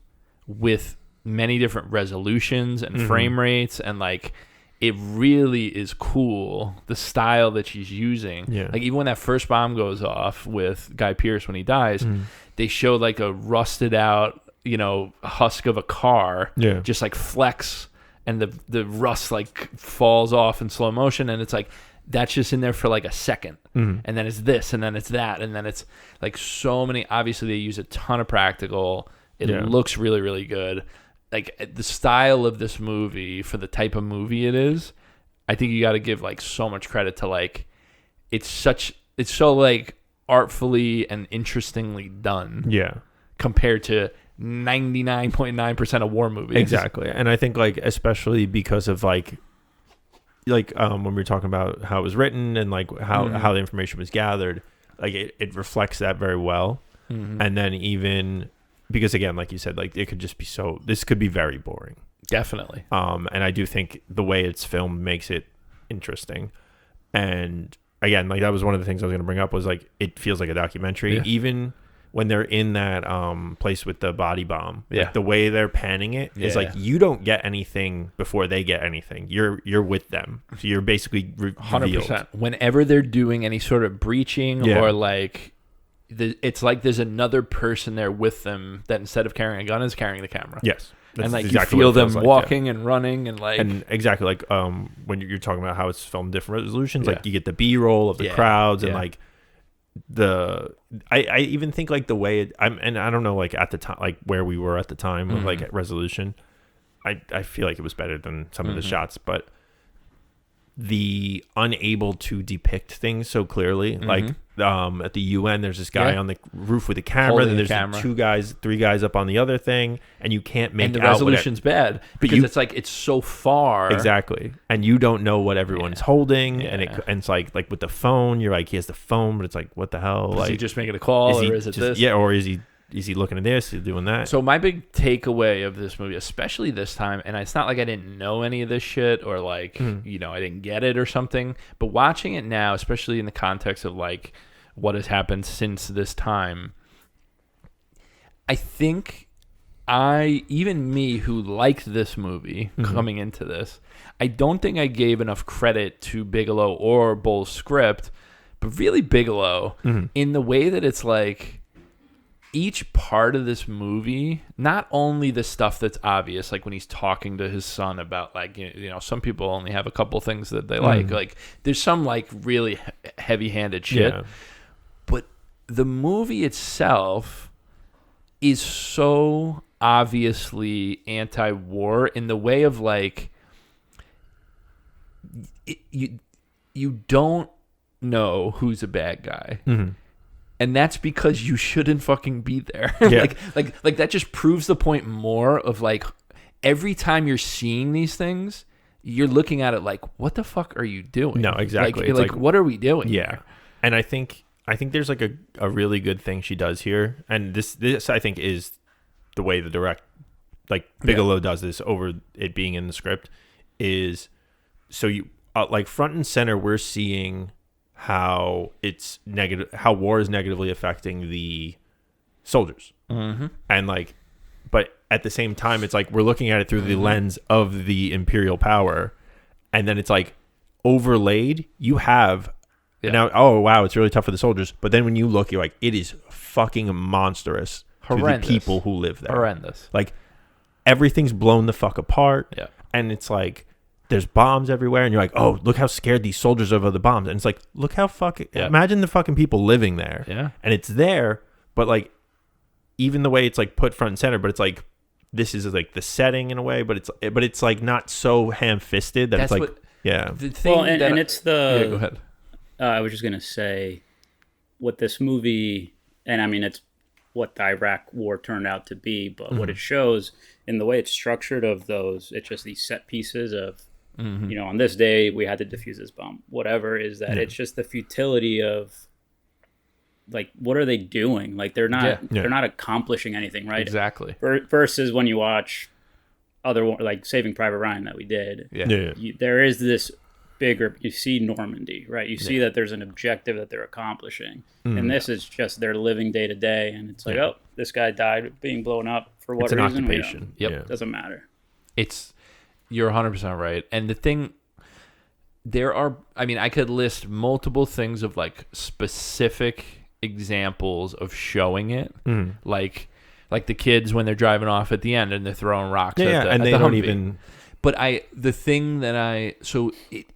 with many different resolutions and frame rates, and like it really is cool the style that she's using. Like even when that first bomb goes off with Guy Pearce when he dies, they show like a rusted out, you know, husk of a car just like flex, and the rust like falls off in slow motion, and it's like that's just in there for like a second, and then it's this, and then it's that, and then it's like so many. Obviously they use a ton of practical. It looks really, really good. Like the style of this movie for the type of movie it is, I think you got to give like so much credit to like it's so like artfully and interestingly done. Compared to 99.9% of war movies. Exactly. And I think like especially because of like when we were talking about how it was written and like how the information was gathered, like it reflects that very well. And then even because again, like you said, like it could just be this could be very boring. Definitely. And I do think the way it's filmed makes it interesting. And again, like that was one of the things I was going to bring up was like it feels like a documentary. Even when they're in that place with the body bomb, like the way they're panning it is like you don't get anything before they get anything. You're with them, so you're basically 100%. Whenever they're doing any sort of breaching or like, it's like there's another person there with them that instead of carrying a gun is carrying the camera. And like exactly you feel them walking and running and like exactly like when you're talking about how it's filmed different resolutions, like you get the B-roll of the crowds and like. I even think like the way and I don't know like at the time like where we were at the time with like resolution, I feel like it was better than some of the shots, but the unable to depict things so clearly like at the UN there's this guy on the roof with a camera, then there's 3 guys up on the other thing, and you can't make and the out resolution's bad because it's like it's so far and you don't know what everyone's holding, and it's like with the phone you're like he has the phone, but it's like what the hell, is he just making a call or is it this or is he looking at this? Is he doing that? So my big takeaway of this movie, especially this time, and it's not like I didn't know any of this shit or like, you know, I didn't get it or something, but watching it now, especially in the context of like what has happened since this time, I think even me who liked this movie coming into this, I don't think I gave enough credit to Bigelow or Bull's script, but really Bigelow in the way that it's like, each part of this movie, not only the stuff that's obvious, like when he's talking to his son about like, you know, some people only have a couple things that they like there's some like really heavy-handed shit, but the movie itself is so obviously anti-war in the way of like, you don't know who's a bad guy. And that's because you shouldn't fucking be there. like that just proves the point more of like every time you're seeing these things, you're looking at it like, what the fuck are you doing? No, exactly. Like what are we doing? Yeah. And I think there's like a really good thing she does here. And this I think is the way the Bigelow does this over it being in the script is so you like front and center we're seeing how it's negative, how war is negatively affecting the soldiers, and like, but at the same time, it's like we're looking at it through the lens of the imperial power, and then it's like overlaid. You have now. Oh wow, it's really tough for the soldiers. But then when you look, you're like, it is fucking monstrous. Horrendous. To the people who live there. Horrendous. Like everything's blown the fuck apart. Yeah. And it's like there's bombs everywhere, and you're like, oh, look how scared these soldiers are of the bombs. And it's like, look how fucking imagine the fucking people living there. Yeah. And it's there, but like even the way it's like put front and center, but it's like this is like the setting in a way, but it's like not so ham-fisted that That's it's like what, the thing. Well, and it's the. Yeah, go ahead. I was just gonna say, what this movie, and I mean, it's what the Iraq War turned out to be, but what it shows in the way it's structured of those, it's just these set pieces of, you know, on this day we had to defuse this bomb, whatever, is that it's just the futility of, like, what are they doing? Like, they're not accomplishing anything, right? Exactly. Versus when you watch other, like Saving Private Ryan that we did, there is this bigger, you see Normandy, right? You see that there's an objective that they're accomplishing. And this is just they're living day to day, and it's like, oh, this guy died being blown up for what it's an reason? occupation. Doesn't matter. You're 100% right. And the thing, I could list multiple things of like specific examples of showing it, like the kids when they're driving off at the end and they're throwing rocks and they don't even. But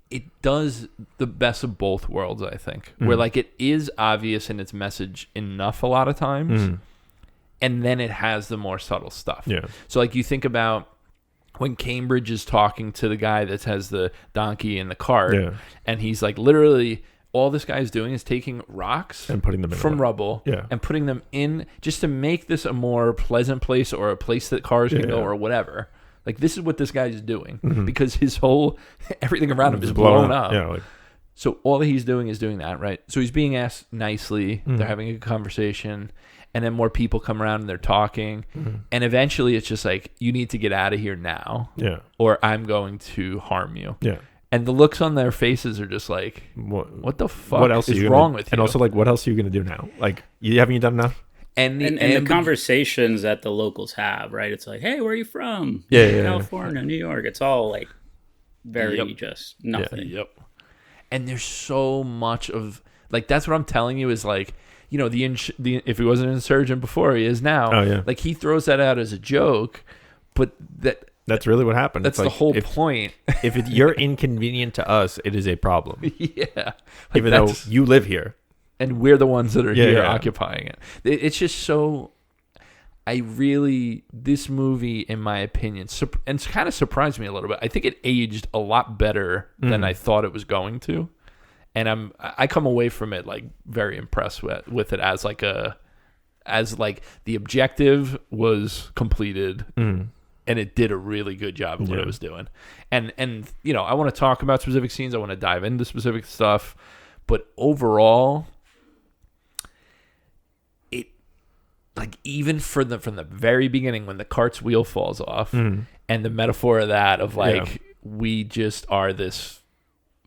it does the best of both worlds, I think, where like it is obvious in its message enough a lot of times, and then it has the more subtle stuff. Yeah. So like you think about when Cambridge is talking to the guy that has the donkey in the cart, and he's like, literally, all this guy's doing is taking rocks and putting them in from rubble and putting them in just to make this a more pleasant place or a place that cars can go or whatever. Like, this is what this guy's doing because his whole, everything around him is blown up. Yeah, like, so all that he's doing is doing that, right? So he's being asked nicely. They're having a conversation. And then more people come around and they're talking. And eventually it's just like, you need to get out of here now. Yeah. Or I'm going to harm you. Yeah. And the looks on their faces are just like, what the fuck what else is are wrong with you? And also, like, what else are you going to do now? Like, haven't you done enough? And the conversations that the locals have, right? It's like, hey, where are you from? Yeah. California, New York. It's all like very just nothing. Yep. And there's so much of, like, that's what I'm telling you is like, you know, the if he wasn't an insurgent before, he is now. Oh, yeah. Like, he throws that out as a joke, but that's really what happened. That's the whole point. If you're inconvenient to us, it is a problem. Yeah. Like, even though you live here. And we're the ones that are here occupying it. It's just so... this movie, in my opinion, and it's kind of surprised me a little bit. I think it aged a lot better than I thought it was going to. And I come away from it like very impressed with it as the objective was completed and it did a really good job of what it was doing. And you know, I want to talk about specific scenes. I want to dive into specific stuff, but overall, like, even from the very beginning when the cart's wheel falls off and the metaphor of that of like we just are this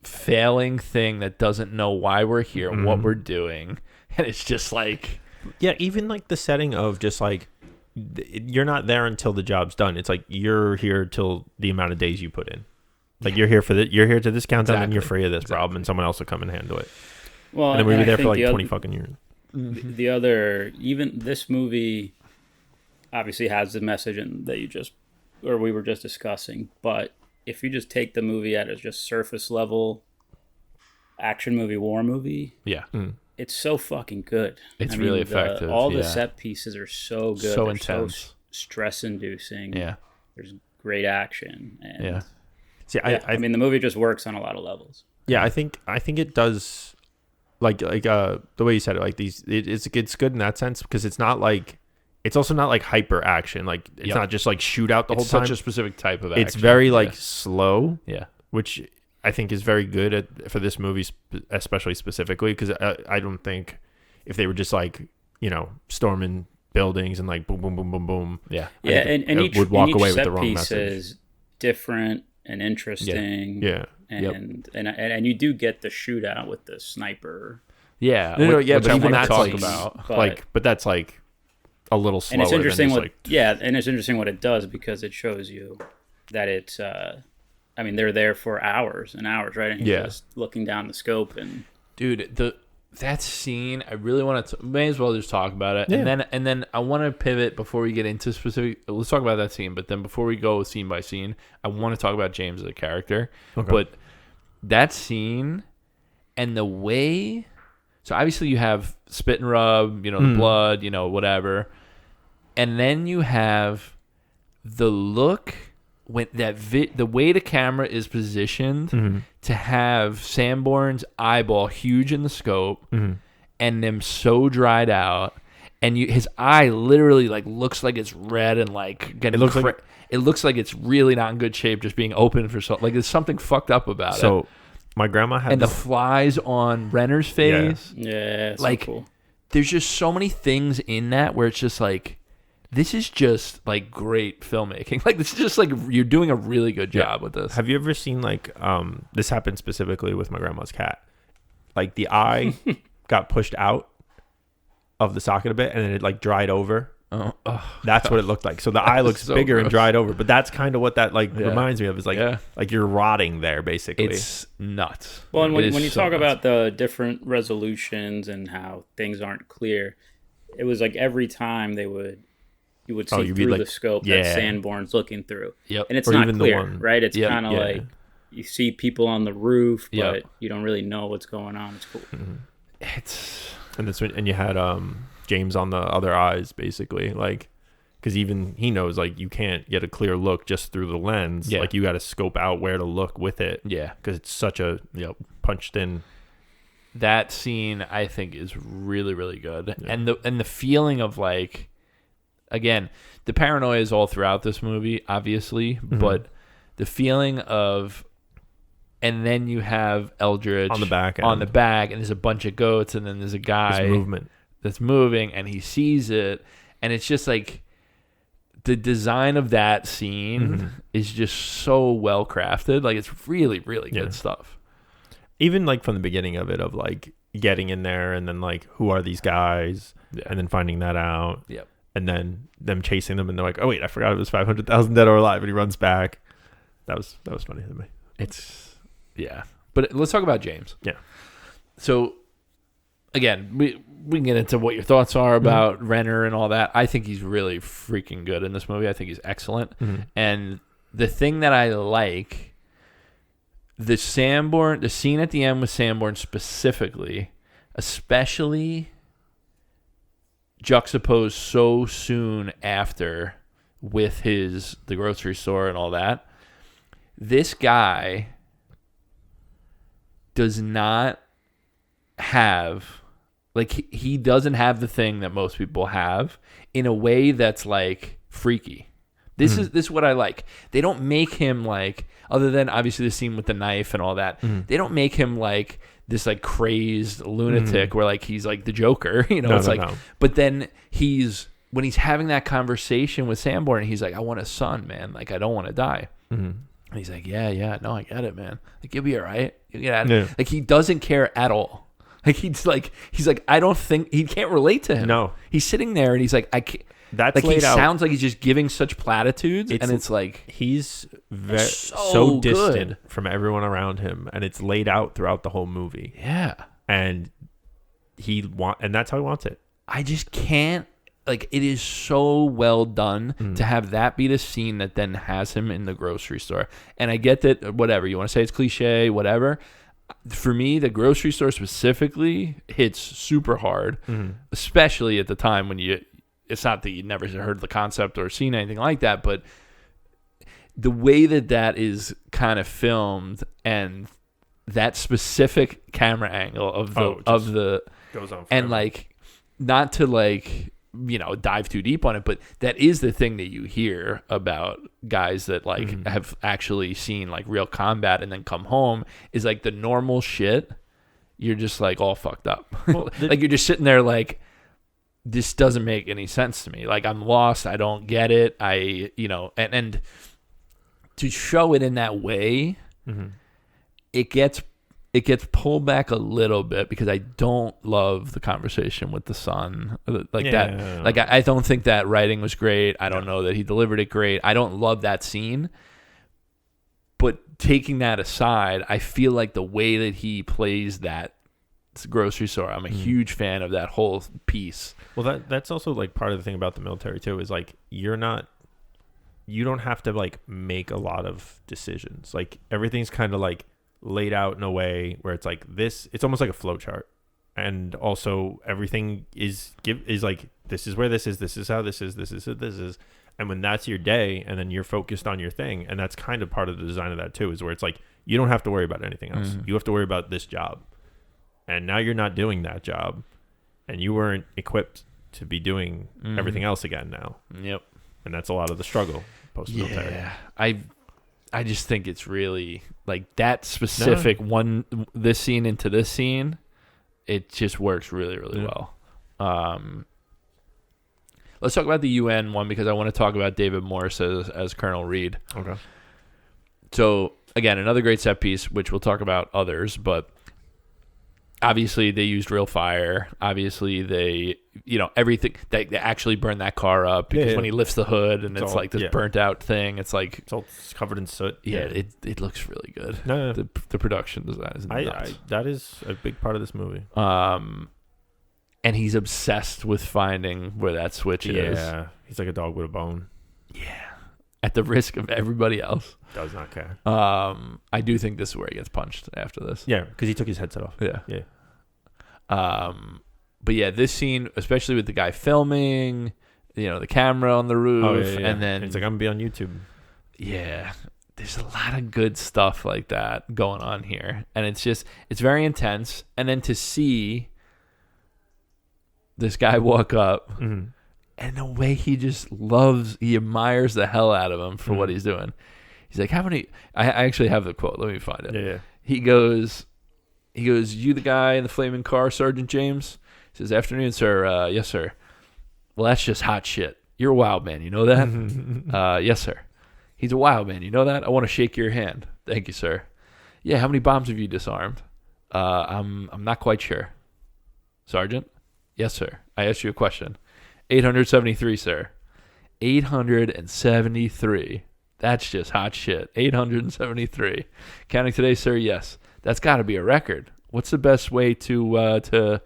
failing thing that doesn't know why we're here and what we're doing, and it's just like even like the setting of just like you're not there until the job's done. It's like you're here till the amount of days you put in. Like, you're here to this countdown and you're free of this problem, and someone else will come and handle it. Well, and then we'll be there for like 20 fucking years. The other, even this movie obviously has the message that we were just discussing, but if you just take the movie at its just surface level action movie, war movie, it's so fucking good. It's really effective. All the set pieces are so good. So They're intense. So stress inducing. Yeah. There's great action. And See, I mean, the movie just works on a lot of levels. Yeah, I think it does. Like the way you said it, like it's good in that sense because it's also not like hyper action. Like, it's not just like shoot out the whole time. It's such a specific type of action. It's very like slow. Yeah. Which I think is very good for this movie, especially specifically because I don't think if they were just like, you know, storming buildings and like boom, boom, boom, boom, boom. Yeah. Yeah. And each would walk away with the set wrong piece message. is different and interesting. Yeah. And you do get the shootout with the sniper. Yeah. But which I even want to that's talk like, about. but that's like a little slower. And it's interesting than and it's interesting what it does because it shows you that it's. I mean, they're there for hours and hours, right? And he's just looking down the scope and. Dude, that scene, I really want to. May as well just talk about it, Yeah. and then I want to pivot before we get into specific. Let's talk about that scene, but then before we go scene by scene, I want to talk about James as a character. Okay. But that scene and the way, so obviously you have spit and rub, the blood, whatever, and then you have the look. When the way the camera is positioned to have Sanborn's eyeball huge in the scope and them so dried out, and his eye literally like looks like it's red and like getting it looks like it's really not in good shape, just being open for like there's something fucked up about it. So my grandma had the flies on Renner's face. Yeah, like so cool. There's just so many things in that where it's just like. This is just like great filmmaking. Like this is just like you're doing a really good job with this. Have you ever seen like this happened specifically with my grandma's cat? Like the eye got pushed out of the socket a bit and then it like dried over. That's what it looked like. So the eye looks so bigger gross. and dried over. But that's kind of what that like reminds me of. Is like you're rotting there basically. It's nuts. Well, and when you talk about the different resolutions and how things aren't clear, it was like every time you would see through the scope that Sanborn's looking through. Yep. And it's or not even clear, the one, right? It's kind of like you see people on the roof, but you don't really know what's going on. It's cool. Mm-hmm. And you had James on the other eyes, basically, like, because even he knows, like, you can't get a clear look just through the lens. Yeah. Like, you got to scope out where to look with it. Yeah. Because it's such a punched in. That scene, I think, is really, really good. Yeah. And the feeling of, like, again, the paranoia is all throughout this movie, obviously, but the feeling of, and then you have Eldridge on the back, and there's a bunch of goats, and then there's a guy that's moving, and he sees it, and it's just like the design of that scene is just so well crafted. Like it's really, really good stuff. Even like from the beginning of it, of like getting in there, and then like who are these guys, and then finding that out. Yep. And then them chasing them, and they're like, "Oh wait, I forgot it was 500,000 dead or alive." And he runs back. That was funny to me. But let's talk about James. Yeah. So, again, we can get into what your thoughts are about Renner and all that. I think he's really freaking good in this movie. I think he's excellent. And the thing that I like, the scene at the end with Sanborn specifically, especially juxtaposed so soon after with the grocery store and all that, this guy does not have, like, he doesn't have the thing that most people have in a way that's like freaky. This is what I like. They don't make him like, other than obviously the scene with the knife and all that, they don't make him like this like crazed lunatic where like he's like the Joker, No. But then when he's having that conversation with Sanborn, he's like, I want a son, man. Like, I don't want to die. And he's like, yeah, no, I get it, man. Like, you'll be all right. You'll get out of it. Like, he doesn't care at all. Like, he's like, I don't think, he can't relate to him. No. He's sitting there and he's like, I can't. That's like, laid he out. sounds like he's just giving such platitudes, and it's like he's so distant good from everyone around him, and it's laid out throughout the whole movie. Yeah, and that's how he wants it. I just can't. Like, it is so well done to have that be the scene that then has him in the grocery store. And I get that, whatever you want to say, it's cliche, whatever. For me, the grocery store specifically hits super hard, especially at the time when it's not that you never heard the concept or seen anything like that, but the way that is kind of filmed and that specific camera angle of the goes on forever. And like, not to like, dive too deep on it, but that is the thing that you hear about guys that like have actually seen like real combat and then come home, is like the normal shit. You're just like all fucked up. Well, like, you're just sitting there like, this doesn't make any sense to me. Like, I'm lost. I don't get it. And to show it in that way, it gets it gets pulled back a little bit because I don't love the conversation with the son that. Like I don't think that writing was great. I don't know that he delivered it great. I don't love that scene. But taking that aside, I feel like the way that he plays that grocery store, I'm a huge fan of that whole piece. Well, that's also like part of the thing about the military too, is like you don't have to like make a lot of decisions. Like everything's kind of like laid out in a way where it's like this, it's almost like a flow chart. And also everything is like, this is where this is how this is. And when that's your day, and then you're focused on your thing, and that's kind of part of the design of that too, is where it's like, you don't have to worry about anything else. You have to worry about this job. And now you're not doing that job, and you weren't equipped to be doing everything else again now. Yep. And that's a lot of the struggle post-military. Yeah. I just think it's really like that specific this scene into this scene, it just works really, really well. Let's talk about the UN one because I want to talk about David Morse as Colonel Reed. Okay. So again, another great set piece, which we'll talk about others, but obviously they used real fire. Obviously they, everything, they actually burned that car up because when he lifts the hood and it's like this burnt out thing, it's like it's all covered in soot. Yeah, it looks really good. No. The production design is nuts. That is a big part of this movie. And he's obsessed with finding where that switch is. Yeah, he's like a dog with a bone. Yeah, at the risk of everybody else. Does not care. I do think this is where he gets punched after this. Yeah, because he took his headset off. Yeah. But yeah, this scene, especially with the guy filming, the camera on the roof, and then it's like, I'm gonna be on YouTube. Yeah, there's a lot of good stuff like that going on here, and it's very intense. And then to see this guy walk up, and the way he admires the hell out of him for what he's doing. He's like, how many? I actually have the quote. Let me find it. Yeah. He goes, you the guy in the flaming car, Sergeant James? He says, afternoon, sir. Yes, sir. Well, that's just hot shit. You're a wild man. You know that? Yes, sir. He's a wild man. You know that? I want to shake your hand. Thank you, sir. Yeah, how many bombs have you disarmed? I'm not quite sure. Sergeant? Yes, sir. I asked you a question. 873, sir. 873. That's just hot shit. 873. Counting today, sir? Yes. That's got to be a record. What's the best way to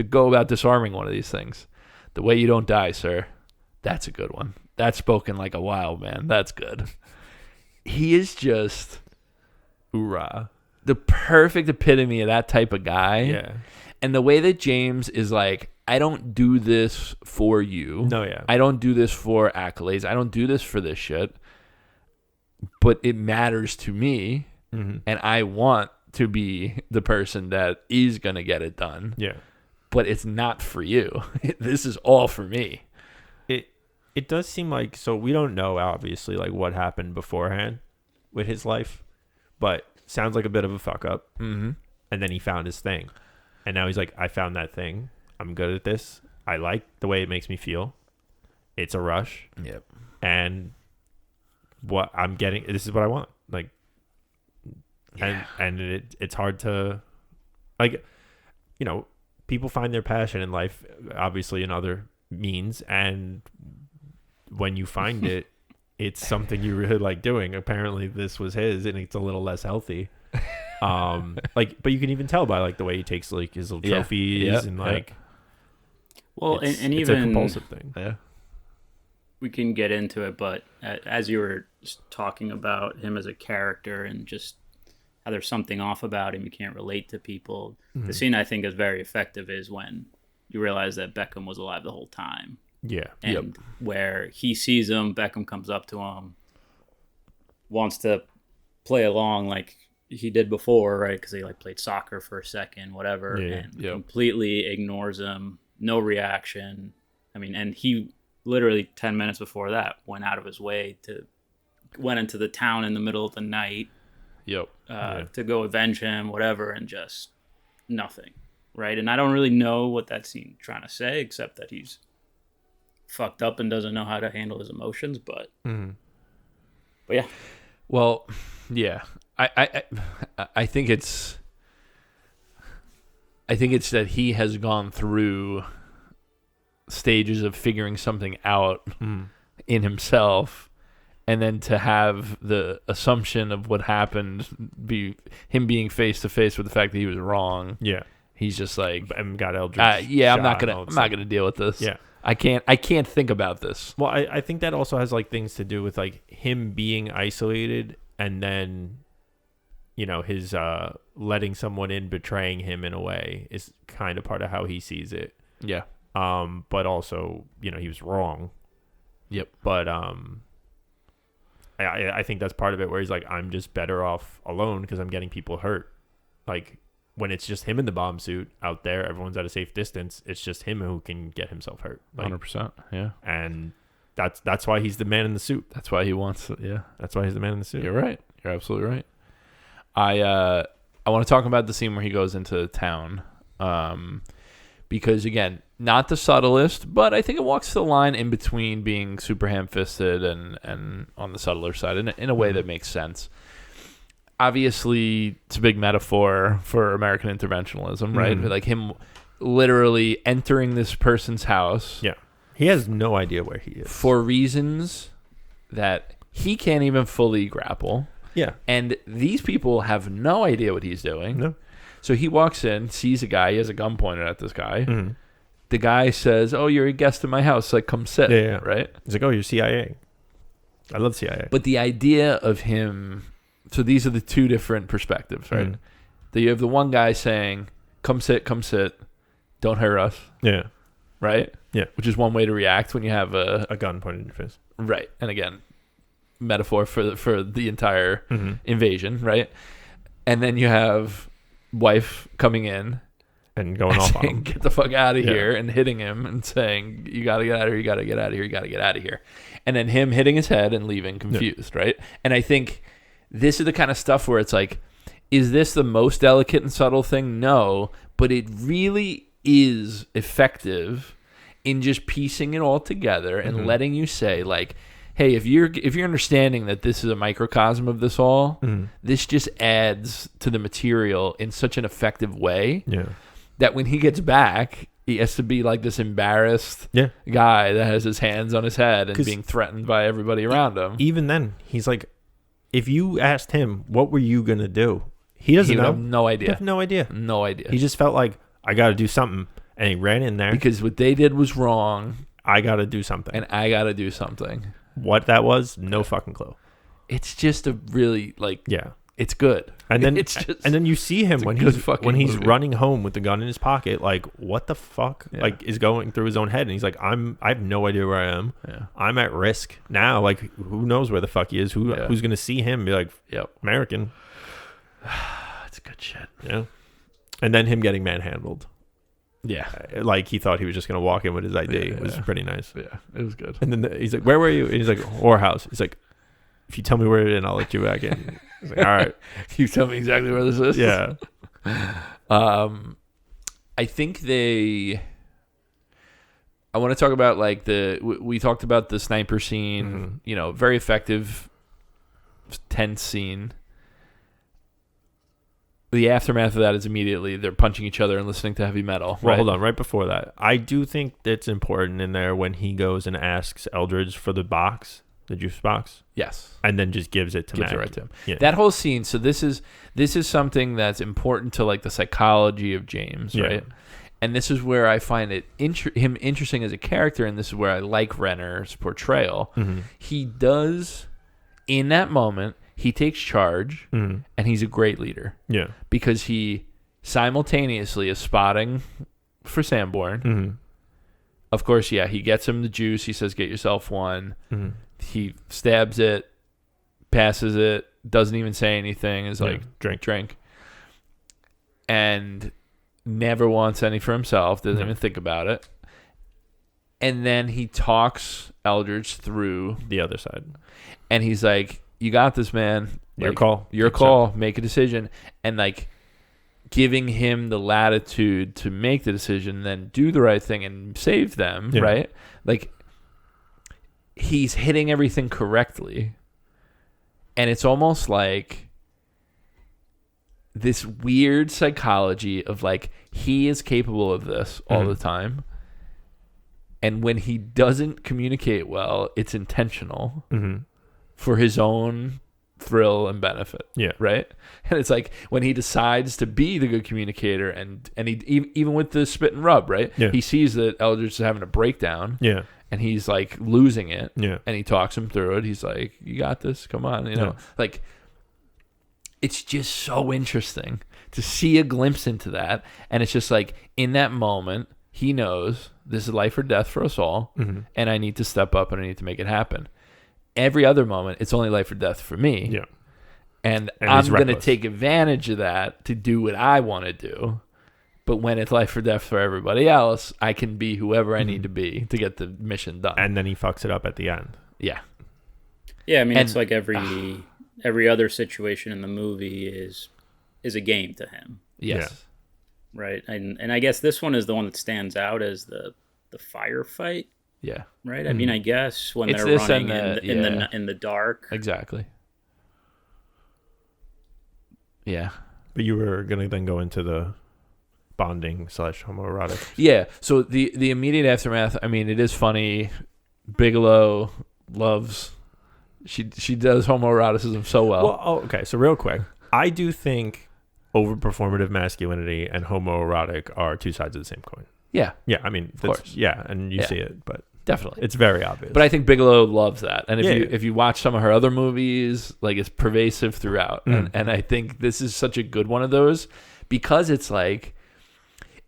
go about disarming one of these things? The way you don't die, sir. That's a good one. That's spoken like a wild man. That's good. He is just hoorah. The perfect epitome of that type of guy. Yeah. And the way that James is like, I don't do this for you. No, yeah. I don't do this for accolades. I don't do this for this shit. But it matters to me, and I want to be the person that is going to get it done. Yeah. But it's not for you. This is all for me. It does seem like, so we don't know, obviously, like what happened beforehand with his life, but sounds like a bit of a fuck up. Mm-hmm. And then he found his thing. And now he's like, I found that thing. I'm good at this. I like the way it makes me feel. It's a rush. Yep. And what I'm getting, this is what I want. Like, yeah. and it's hard to, like, people find their passion in life, obviously, in other means. And when you find it, it's something you really like doing. Apparently this was his, and it's a little less healthy. But you can even tell by like the way he takes like his little trophies and like. Well, and it's even a compulsive thing. Yeah. We can get into it, but as you were talking about him as a character and just how there's something off about him, you can't relate to people. Mm-hmm. The scene I think is very effective is when you realize that Beckham was alive the whole time. Yeah. And where he sees him, Beckham comes up to him, wants to play along like he did before, right? Because he like played soccer for a second, whatever, and completely ignores him. No reaction. I mean, and he literally 10 minutes before that went out of his way went into the town in the middle of the night to go avenge him, whatever, and just nothing, right? And I don't really know what that scene trying to say, except that he's fucked up and doesn't know how to handle his emotions, but yeah. Well, yeah. I think it's I think it's that he has gone through stages of figuring something out in himself, and then to have the assumption of what happened be him being face to face with the fact that he was wrong. Yeah. He's just like, and got Eldridge. yeah, I'm not gonna deal with this. Yeah. I can't think about this. Well, I think that also has like things to do with like him being isolated, and then, you know, his letting someone in, betraying him in a way is kind of part of how he sees it. Yeah. But also, you know, he was wrong. Yep. But I think that's part of it, where he's like, I'm just better off alone because I'm getting people hurt. Like, when it's just him in the bomb suit out there, everyone's at a safe distance. It's just him who can get himself hurt. Like, 100%. Yeah. And that's why he's the man in the suit. That's why he wants it. Yeah. That's why he's the man in the suit. You're right. You're absolutely right. I want to talk about the scene where he goes into town, because again, not the subtlest, but I think it walks the line in between being super ham-fisted and on the subtler side in a way that makes sense. Obviously, it's a big metaphor for American interventionism, right? Like him literally entering this person's house. Yeah. He has no idea where he is. For reasons that he can't even fully grapple. Yeah. And these people have no idea what he's doing. No. So he walks in, sees a guy, he has a gun pointed at this guy. The guy says, "Oh, you're a guest in my house, like come sit." Yeah. Right? He's like, "Oh, you're CIA." I love CIA. But the idea of him, so these are the two different perspectives, right? You have the one guy saying, come sit, don't hurt us. Yeah. Right? Yeah. Which is one way to react when you have a gun pointed in your face. Right. And again, metaphor for the entire invasion, right? And then you have wife coming in and going off on saying, him. "Get the fuck out of here," and hitting him and saying, "You got to get out of here, you got to get out of here, you got to get out of here." And then him hitting his head and leaving confused, right? And I think this is the kind of stuff where it's like, is this the most delicate and subtle thing? No, but it really is effective in just piecing it all together and letting you say, like, hey, if you're understanding that this is a microcosm of this all, this just adds to the material in such an effective way that when he gets back, he has to be like this embarrassed guy that has his hands on his head and being threatened by everybody around him. Even then, he's like, if you asked him, what were you going to do? He doesn't know. Have no idea. He have no idea. No idea. He just felt like, I got to do something. And he ran in there. Because what they did was wrong. I got to do something. And I got to do something. What that was, no fucking clue. It's just a really, like, it's good. And then it's just, and then you see him when he's movie. running home with the gun in his pocket, like, what the fuck like is going through his own head? And he's like, I have no idea where I am. I'm at risk now. Like, who knows where the fuck he is? Who's gonna see him and be like, American. It's good shit. Yeah. And then him getting manhandled. Yeah. Like, he thought he was just gonna walk in with his ID. It was pretty nice. Yeah, it was good. And then he's like, where were you? And he's like, whorehouse. He's like, if you tell me where it is, I'll let you back in. He's like, all right. You tell me exactly where this is? Yeah. I think I want to talk about, like, we talked about the sniper scene, you know, very effective, tense scene. The aftermath of that is immediately they're punching each other and listening to heavy metal. Well, hold on. Right before that, I do think it's important in there when he goes and asks Eldridge for the box, the juice box. Yes. And then just gives it to Mackie. Right to him. Yeah. That whole scene. So this is something that's important to, like, the psychology of James, right? And this is where I find it him interesting as a character, and this is where I like Renner's portrayal. He does, in that moment, he takes charge, and he's a great leader. Yeah. Because he simultaneously is spotting for Sanborn. Of course, he gets him the juice. He says, "Get yourself one." He stabs it, passes it, doesn't even say anything. Is like, drink. And never wants any for himself. Doesn't even think about it. And then he talks Eldridge through the other side. And he's like, "You got this, man. Your call. Your call. Make a decision." And, like, giving him the latitude to make the decision, then do the right thing and save them, right? Like, he's hitting everything correctly. And it's almost like this weird psychology of like he is capable of this all the time, and when he doesn't communicate well, it's intentional for his own thrill and benefit. Yeah. Right. And it's like when he decides to be the good communicator, and he even with the spit and rub, right? Yeah. He sees that Eldridge is having a breakdown. Yeah. And he's like losing it. Yeah. And he talks him through it. He's like, "You got this. Come on." You know, like it's just so interesting to see a glimpse into that. And it's just like in that moment, he knows this is life or death for us all, and I need to step up and I need to make it happen. Every other moment, it's only life or death for me. Yeah. And I'm going to take advantage of that to do what I want to do. But when it's life or death for everybody else, I can be whoever I need to be to get the mission done. And then he fucks it up at the end. Yeah. Yeah, I mean, it's like every other situation in the movie is a game to him. Yes. Yeah. Right? And I guess this one is the one that stands out as the firefight. Yeah. Right. I mean, I guess when It's they're this running and in the dark. Exactly. Yeah. But you were gonna then go into the bonding / homoerotic. Yeah. So the immediate aftermath. I mean, it is funny. Bigelow loves. She does homoeroticism so well. Well, okay. So real quick, I do think overperformative masculinity and homoerotic are two sides of the same coin. Yeah. Yeah. I mean, of course. Yeah, and you see it, but. Definitely. It's very obvious. But I think Bigelow loves that. And Yeah. if you watch some of her other movies, like it's pervasive throughout. And I think this is such a good one of those because it's like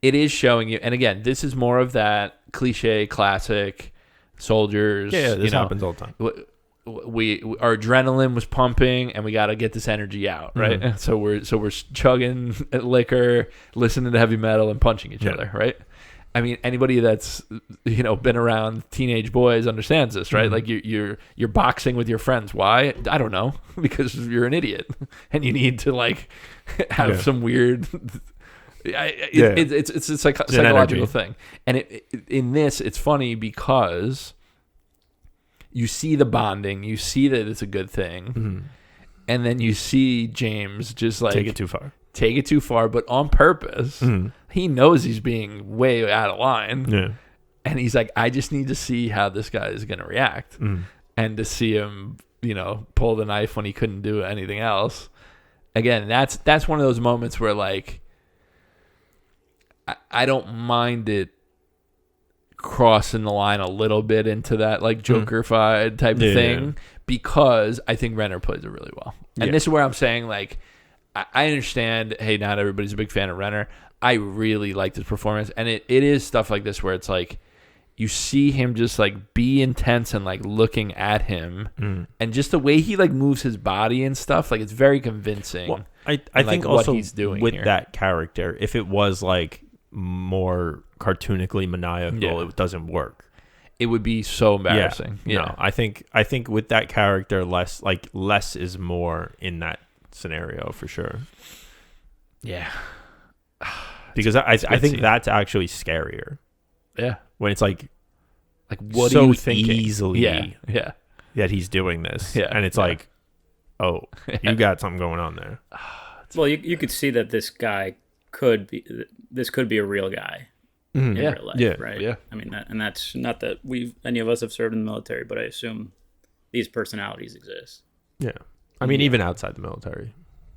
it is showing you, and again, this is more of that cliche classic soldiers. Yeah, this happens all the time. Our adrenaline was pumping and we got to get this energy out, right? So we're chugging liquor, listening to heavy metal and punching each other, right? I mean, anybody that's been around teenage boys understands this, right? Like you're boxing with your friends. Why? I don't know, because you're an idiot and you need to like have some weird. It's a psychological thing, and in this it's funny because you see the bonding, you see that it's a good thing, and then you see James just like take it too far, but on purpose. He knows he's being way out of line. Yeah. And he's like, I just need to see how this guy is going to react. And to see him, pull the knife when he couldn't do anything else. Again, that's one of those moments where like, I don't mind it crossing the line a little bit into that like Joker-fied type of thing because I think Renner plays it really well. And this is where I'm saying like, I understand, hey, not everybody's a big fan of Renner. I really liked his performance. And it is stuff like this where it's like you see him just like be intense and like looking at him. And just the way he like moves his body and stuff, like it's very convincing. Well, I think like, also what he's doing with here. that character, if it was like more cartoonically maniacal, it doesn't work. It would be so embarrassing. No, I think with that character, less is more in that scenario for sure. Yeah. Because I think that's actually scarier. Yeah. When it's like what so are you thinking? Easily that he's doing this. Yeah. And it's like, oh, you got something going on there. Well, you could see that this could be a real guy in real life, right? Yeah. I mean, and that's not that any of us have served in the military, but I assume these personalities exist. Yeah. I mean, even outside the military,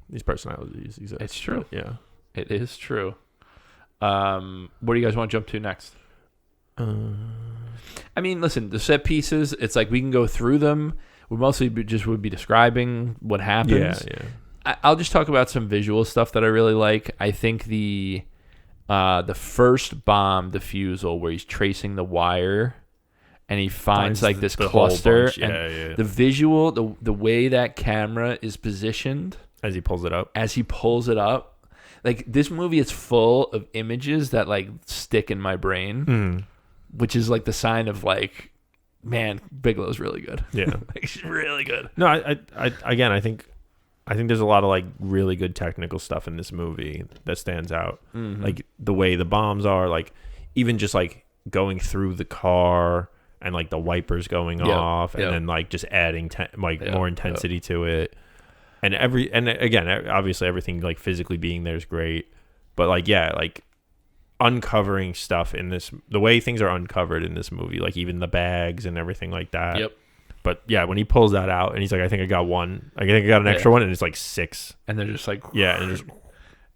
these personalities exist. It's true. Yeah. It is true. What do you guys want to jump to next? I mean, listen, the set pieces, it's like we can go through them. We mostly would be describing what happens. Yeah. I'll just talk about some visual stuff that I really like. I think the first bomb defusal where he's tracing the wire and he finds like this cluster and the visual, the way that camera is positioned as he pulls it up. Like this movie is full of images that like stick in my brain, which is like the sign of like, man, Bigelow's really good. Yeah. Like, she's really good. No, I think there's a lot of like really good technical stuff in this movie that stands out. Like the way the bombs are, like even just like going through the car and like the wipers going off and then like just adding more intensity to it. and again, obviously everything like physically being there is great, but like like uncovering stuff in this, the way things are uncovered in this movie, like even the bags and everything like that. Yep. But yeah, when he pulls that out and he's like, I think I got one. I think I got an extra one, and it's like 6. And they're just like, yeah, and just,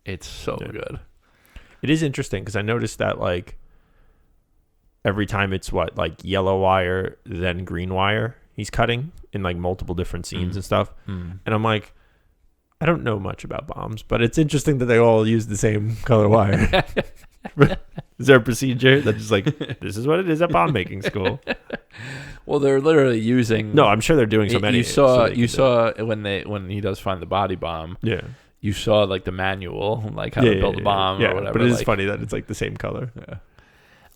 it's so good. It is interesting because I noticed that like every time it's like yellow wire, then green wire, he's cutting in like multiple different scenes and stuff. And I'm like, I don't know much about bombs, but it's interesting that they all use the same color wire. Is there a procedure that's just like, this is what it is at bomb making school? Well, they're literally using. No, I'm sure they're doing so many. You saw when he does find the body bomb. Yeah. You saw like the manual, like how to build a bomb or whatever. But it is funny that it's like the same color. Yeah.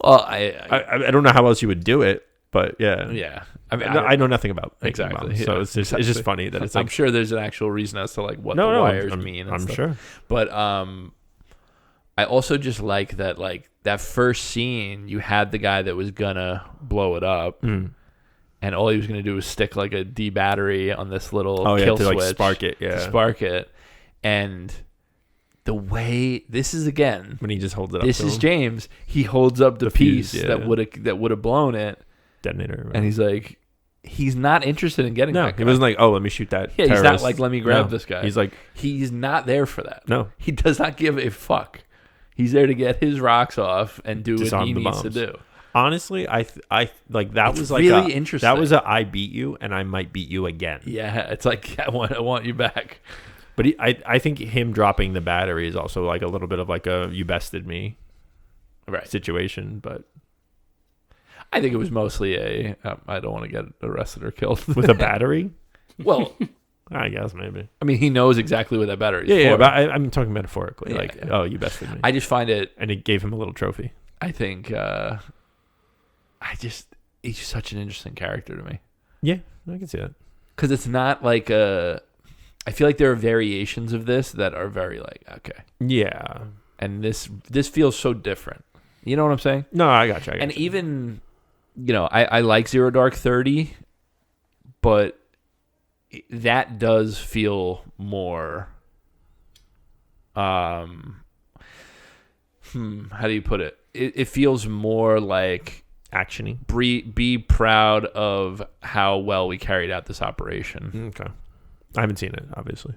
Well, I don't know how else you would do it, but yeah. Yeah. I know nothing about exactly bombs, so it's just funny that it's like, I'm sure there's an actual reason as to like what the wires mean. I'm sure. But I also just like that first scene, you had the guy that was gonna blow it up, and all he was gonna do was stick like a D battery on this little kill switch, like spark it, and the way this is again when he just holds it up. This is James. He holds up the piece fuse, that would have blown it, detonator, and he's like, he's not interested in getting that guy. He wasn't like, oh, let me shoot that. Yeah, he's not like, let me grab this guy. He's like, he's not there for that. No, he does not give a fuck. He's there to get his rocks off and do what he needs to do. Honestly, I like that was like really interesting. That was I beat you and I might beat you again. Yeah, it's like I want you back. But I think him dropping the battery is also like a little bit of like a you bested me situation. But I think it was mostly a I don't want to get arrested or killed with a battery. Well, I guess maybe. I mean, he knows exactly what that battery is for. Yeah, but I'm talking metaphorically. Oh, you bested me. I just find it... And it gave him a little trophy. I think... he's just such an interesting character to me. Yeah, I can see that. Because it's not like a... I feel like there are variations of this that are very like, okay. Yeah. And this feels so different. You know what I'm saying? No, I got you. And even, I like Zero Dark 30, but... that does feel more how do you put it? It feels more like actiony. Be proud of how well we carried out this operation. Okay. I haven't seen it, obviously.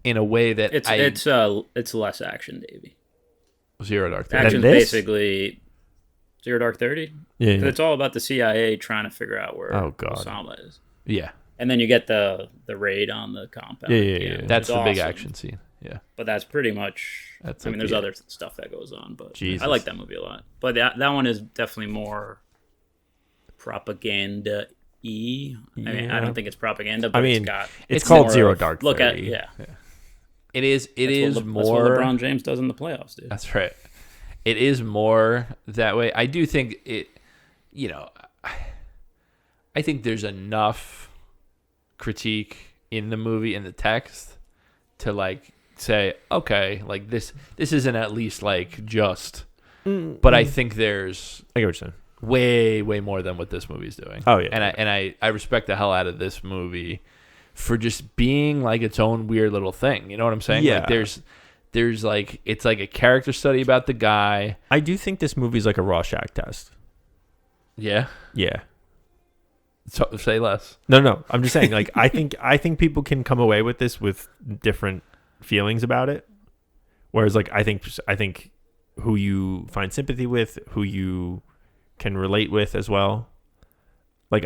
In a way that it's less action, Davey. Zero Dark 30. Action's basically Zero Dark 30. Yeah. It's all about the CIA trying to figure out where Osama is. Yeah. And then you get the raid on the compound. Yeah. That's the big action scene. Yeah. But that's pretty much... there's other stuff that goes on, but I like that movie a lot. But that one is definitely more propaganda-y. I mean, I don't think it's propaganda, but it's called Zero Dark 30. Look at, It is more... That's what LeBron James does in the playoffs, dude. That's right. It is more that way. I do think it... I think there's enough... critique in the movie, in the text, to like say, okay, like this isn't at least like just, but I think there's I get what you're saying. way more than what this movie's doing. Oh yeah. And I respect the hell out of this movie for just being like its own weird little thing. You know what I'm saying? Yeah. Like there's like, it's like a character study about the guy. I do think this movie's like a Rorschach test. Yeah. Yeah. So, say less. No. I'm just saying, like, I think people can come away with this with different feelings about it. Whereas, like, I think who you find sympathy with, who you can relate with as well. Like,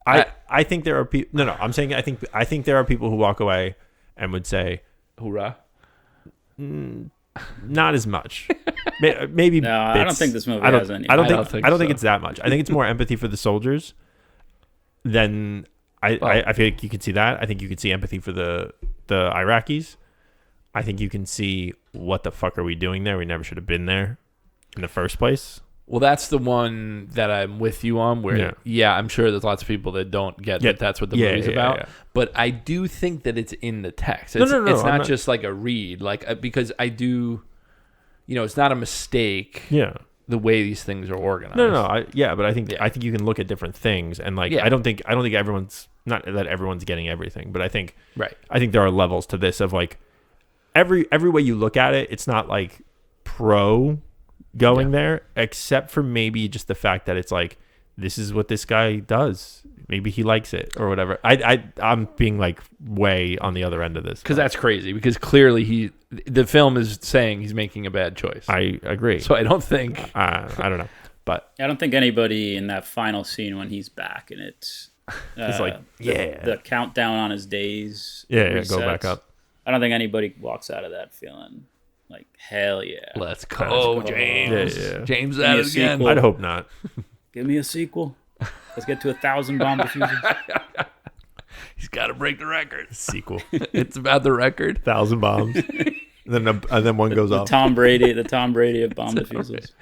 I think there are people. No. I'm saying I think there are people who walk away and would say, "Hoorah." Not as much. Maybe. No, I don't think this movie has any. I don't think it's that much. I think it's more empathy for the soldiers. Then I feel like you could see that. I think you could see empathy for the Iraqis. I think you can see what the fuck are we doing there? We never should have been there in the first place. Well, that's the one that I'm with you on. Where I'm sure there's lots of people that don't get that that's what the movie's about. Yeah. But I do think that it's in the text. It's not just like a read, like because I do, it's not a mistake. Yeah. The way these things are organized. No. But I think you can look at different things and like I don't think everyone's not that everyone's getting everything, but I think Right. I think there are levels to this of like every way you look at it, it's not like pro going there, except for maybe just the fact that it's like this is what this guy does. Maybe he likes it or whatever. I'm being like way on the other end of this because that's crazy. Because clearly the film is saying he's making a bad choice. I agree. So I don't think I don't know, but I don't think anybody in that final scene when he's back and it's like the countdown on his days. go resets, back up. I don't think anybody walks out of that feeling like hell yeah. Let's go, James. Yeah. James Give at me a it again. sequel. I'd hope not. Give me a sequel. Let's get to 1,000 bomb diffusers. He's got to break the record. Sequel. It's about the record. 1,000 bombs. and then one goes off. The Tom Brady of bomb diffusers.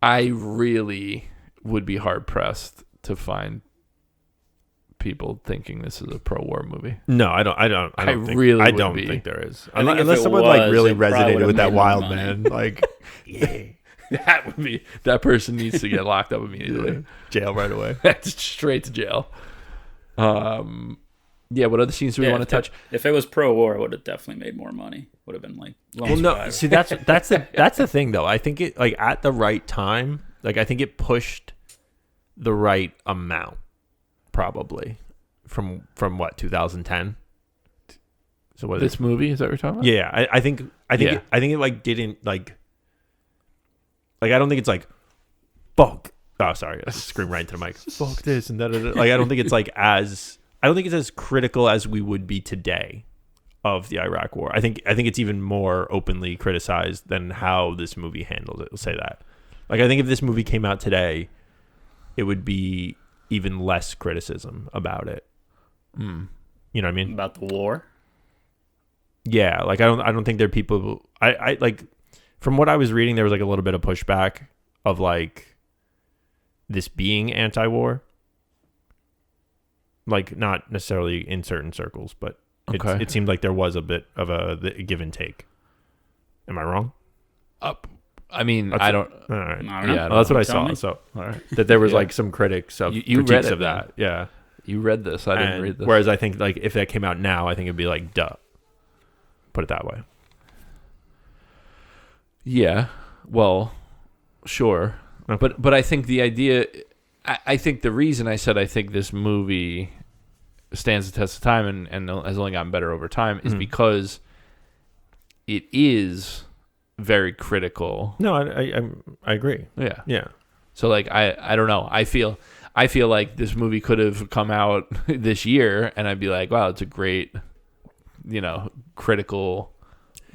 I really would be hard pressed to find people thinking this is a pro-war movie. No, I don't think there is. I think Unless if it someone like was, really it probably resonated would've with that made more wild money. man. Like, yeah. That person needs to get locked up immediately. Jail right away. That's straight to jail. Yeah, what other scenes do we want to touch? If it was pro-war, it would have definitely made more money. Would have been like Well, no, see that's the thing though. I think it like at the right time, like I think it pushed the right amount, probably from what 2010. So what? This movie is that what you're talking about? Yeah, I think it like didn't like I don't think it's like fuck. Oh, sorry, I screamed right into the mic. Fuck this and that. Like I don't think it's like I don't think it's as critical as we would be today of the Iraq War. I think it's even more openly criticized than how this movie handled it. We'll say that. Like I think if this movie came out today, it would be even less criticism about it. You know what I mean? about the war. Yeah, like I don't think there are people who, I like from what I was reading there was like a little bit of pushback of like this being anti-war. Like not necessarily in certain circles, but it seemed like there was a bit of a give and take. Am I wrong? I mean, That's I don't. All right. I don't know. Yeah, Well, that's what I Tell saw. me. So All right. that there was Yeah. like some critics of You read critiques it, of that. Yeah. You read this. I didn't And read this. Whereas I think like if that came out now, I think it'd be like duh. Put it that way. Yeah. Well, sure. Okay. But I think the idea, I think the reason I said I think this movie stands the test of time and has only gotten better over time is because it is very critical. No, I agree. Yeah. Yeah. So like I don't know. I feel like this movie could have come out this year and I'd be like, wow, it's a great, critical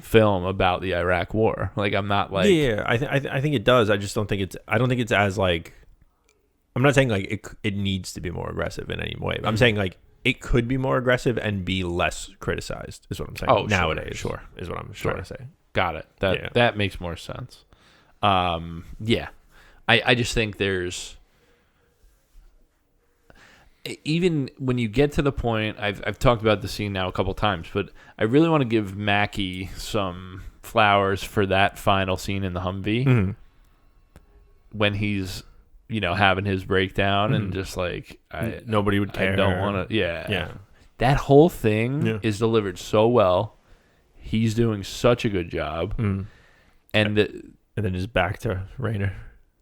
film about the Iraq War. Like I'm not like yeah, I think it does. I just don't think it's as like. I'm not saying like it needs to be more aggressive in any way. I'm saying like it could be more aggressive and be less criticized. Is what I'm saying. Oh, nowadays, sure. is what I'm trying to say. Got it. Yeah. That makes more sense. Yeah. I just think there's even when you get to the point I've talked about the scene now a couple times, but I really want to give Mackie some flowers for that final scene in the Humvee when he's having his breakdown and just like Nobody would care. I don't want to. Yeah. That whole thing Yeah. is delivered so well. He's doing such a good job, and And then just back to Renner.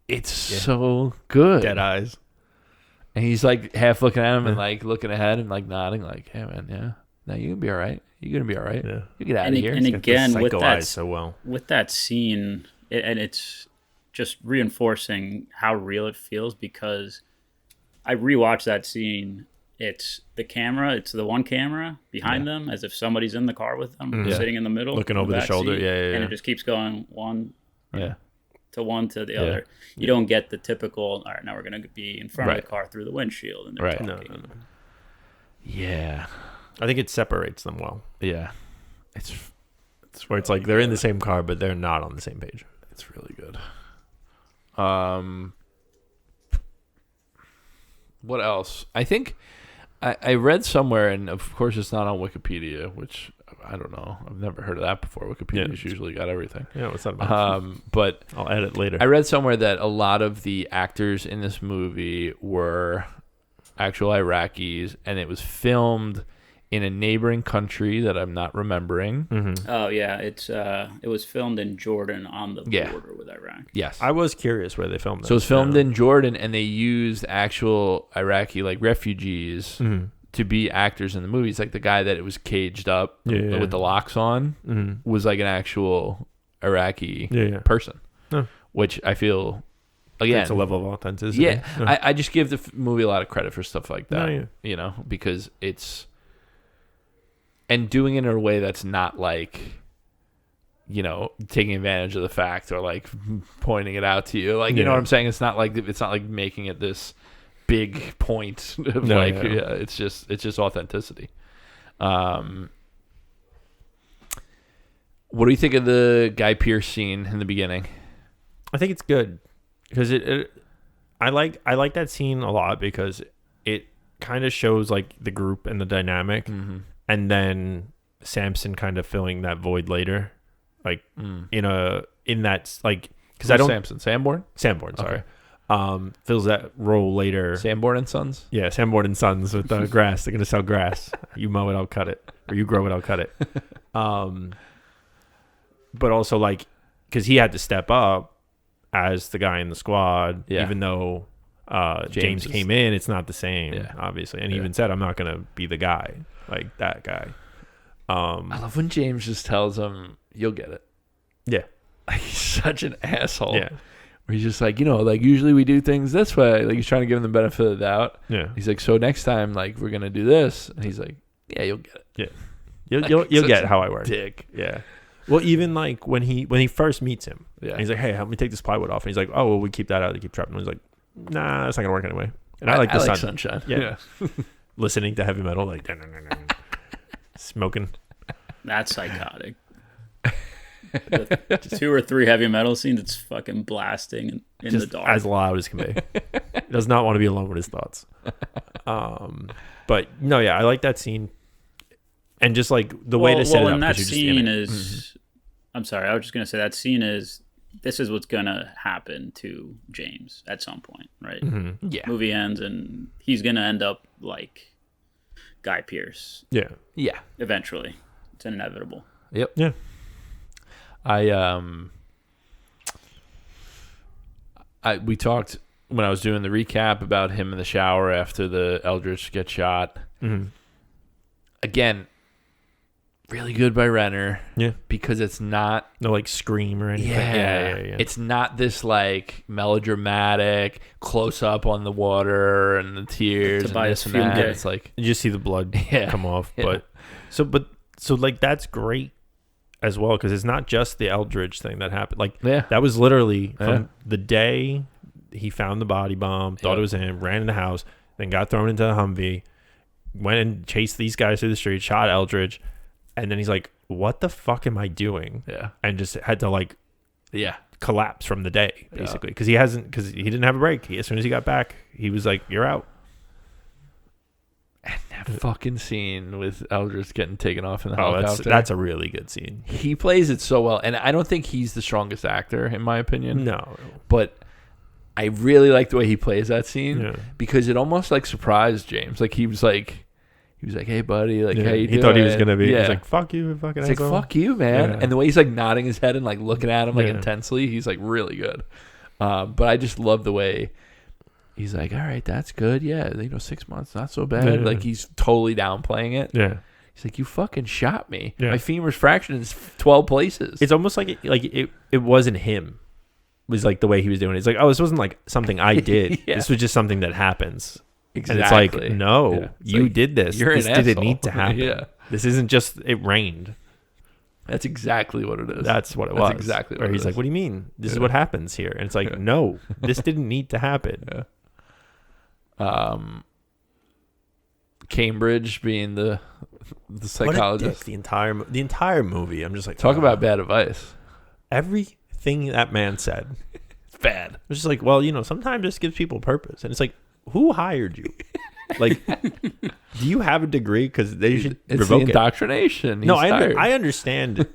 it's so good. Dead eyes. And he's like half looking at him and like looking ahead and like nodding, like, "Hey man, yeah, no, you gonna be all right. You're gonna be all right. Yeah. You get out And, of here." and again, with Psycho that eyes so well. with that scene, and it's just reinforcing how real it feels because I rewatched that scene. It's the camera. It's the one camera behind them, as if somebody's in the car with them, sitting in the middle, Looking in over the back shoulder. seat, Yeah. and it just keeps going one Yeah. to the other. You don't get the typical. All right, now we're gonna be in front of the car through the windshield, and they're Right. talking. No. Yeah. I think it separates them well. Yeah. It's Where it's like they're in the same car, but they're not on the same page. It's really good. What else? I think I read somewhere, and of course it's not on Wikipedia, which I don't know. I've never heard of that before. Wikipedia's usually got everything. Yeah, what's that about? But I'll edit later. I read somewhere that a lot of the actors in this movie were actual Iraqis, and it was filmed in a neighboring country that I'm not remembering. Mm-hmm. Oh yeah, it was filmed in Jordan on the border with Iraq. Yes, I was curious where they filmed it. so it was filmed in Jordan, and they used actual Iraqi like refugees to be actors in the movies. Like the guy that it was caged up with the locks on was like an actual Iraqi person, which I feel again it's a level of authenticity. Yeah, I just give the movie a lot of credit for stuff like that. You know, because it's. And doing it in a way that's not like, you know, taking advantage of the fact or like pointing it out to you. Like, you know what I'm saying? It's not like making it this big point of it's just authenticity. What do you think of the Guy Pearce scene in the beginning? I think it's good because I like that scene a lot because it kind of shows like the group and the dynamic. Mm-hmm. And then Samson kind of filling that void later, like in that like because I don't Sanborn, sorry, fills that role later. Sanborn and Sons, Sanborn and Sons with the grass. They're gonna sell grass. You mow it, I'll cut it, or you grow it, I'll cut it. But also like because he had to step up as the guy in the squad, even though James came in, it's not the same, obviously, and he even said, "I'm not gonna be the guy." Like that guy. I love when James just tells him, "You'll get it." Yeah. Like, he's such an asshole. Yeah. Where he's just like, you know, like usually we do things this way. Like he's trying to give him the benefit of the doubt. Yeah. He's like, so next time, like we're gonna do this, and he's like, yeah, you'll get it. Yeah. You'll get how I work. Dick. Yeah. Well, even like when he first meets him, and he's like, "Hey, help me take this plywood off." And he's like, "Oh, well, we keep that out to keep trapping." And he's like, "Nah, that's not gonna work anyway." And I like the sunshine. Yeah. Listening to heavy metal, like smoking. That's psychotic. The 2 or 3 heavy metal scenes, it's fucking blasting in the dark. As loud as can be. He does not want to be alone with his thoughts. But no, I like that scene. And just like the way to set it up. And that scene is, I'm sorry, I was just going to say that scene is, this is what's going to happen to James at some point, right? Mm-hmm. Yeah. Movie ends and he's going to end up like Guy Pearce. Yeah. Yeah. Eventually. It's inevitable. Yep. Yeah. We talked when I was doing the recap about him in the shower after the Eldritch gets shot. Mm-hmm. Again, really good by Renner. Yeah. Because it's not no like scream or anything. Yeah. It's not this like melodramatic close up on the water and the tears and this and that. It's like you just see the blood come off. But so like that's great as well because it's not just the Eldridge thing that happened. Like that was literally from the day he found the body bomb, thought it was him, ran in the house, then got thrown into a Humvee, went and chased these guys through the street, shot Eldridge, and then he's like, "What the fuck am I doing?" Yeah, and just had to like, collapse from the day basically because he didn't have a break. As soon as he got back, he was like, "You're out." And that fucking scene with Eldridge getting taken off in the helicopter. That's a really good scene. He plays it so well. And I don't think he's the strongest actor, in my opinion. No. But I really like the way he plays that scene because it almost like surprised James. Like he was like, "Hey buddy, like how you doing?" He thought he was gonna be. He's like, "Fuck you, fucking." It's asshole. like, "Fuck you, man!" And the way he's like nodding his head and like looking at him like intensely, he's like really good. But I just love the way he's like, "All right, that's good. Yeah, 6 months, not so bad." Yeah. Like he's totally downplaying it. Yeah. He's like, "You fucking shot me. Yeah. My femur's fractured in 12 places." It's almost like it wasn't him. It was like the way he was doing it. It's like, oh, this wasn't like something I did. This was just something that happens. Exactly. And it's like, no, you like, did this. You're this an didn't asshole. need to happen. This isn't just it rained. That's exactly what it is. That's what it was. That's exactly what Where it he's is. like, what do you mean? This is what happens here. And it's like, no, this didn't need to happen. Cambridge being the psychologist. The entire movie. I'm just like, talk about bad advice. Everything that man said, it's bad. It was just like, well, sometimes this gives people purpose, and it's like, who hired you? Like, do you have a degree? Because they should it's revoke the indoctrination. it. No, I understand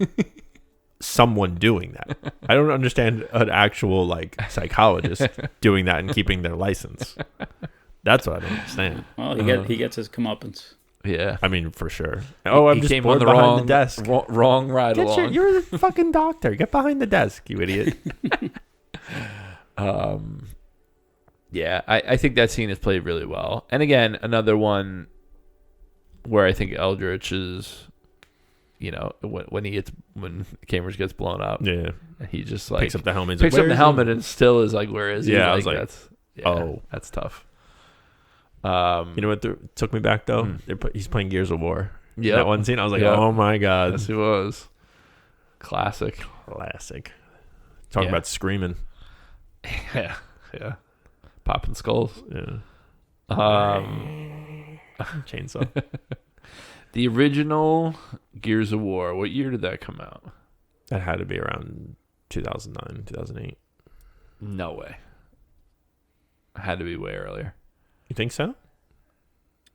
someone doing that. I don't understand an actual like psychologist doing that and keeping their license. That's what I don't understand. Well, he gets his comeuppance. Yeah. I mean, for sure. Oh, I'm he just came bored on the behind wrong the desk. Wrong ride along. You're the fucking doctor. Get behind the desk, you idiot. Yeah, I think that scene is played really well. And again, another one where I think Eldritch is, when Cambridge gets blown up, Yeah. and he just like Picks up the helmet. picks up the helmet and still is like, where is he? Yeah, I was like, that's tough. You know what took me back though? He's playing Gears of War. Yeah, that one scene, I was like, oh my god, yes, he was. Classic. Talking about screaming. Yeah. Popping skulls. Yeah. Chainsaw. The original Gears of War. What year did that come out? That had to be around 2009, 2008. No way. It had to be way earlier. You think so?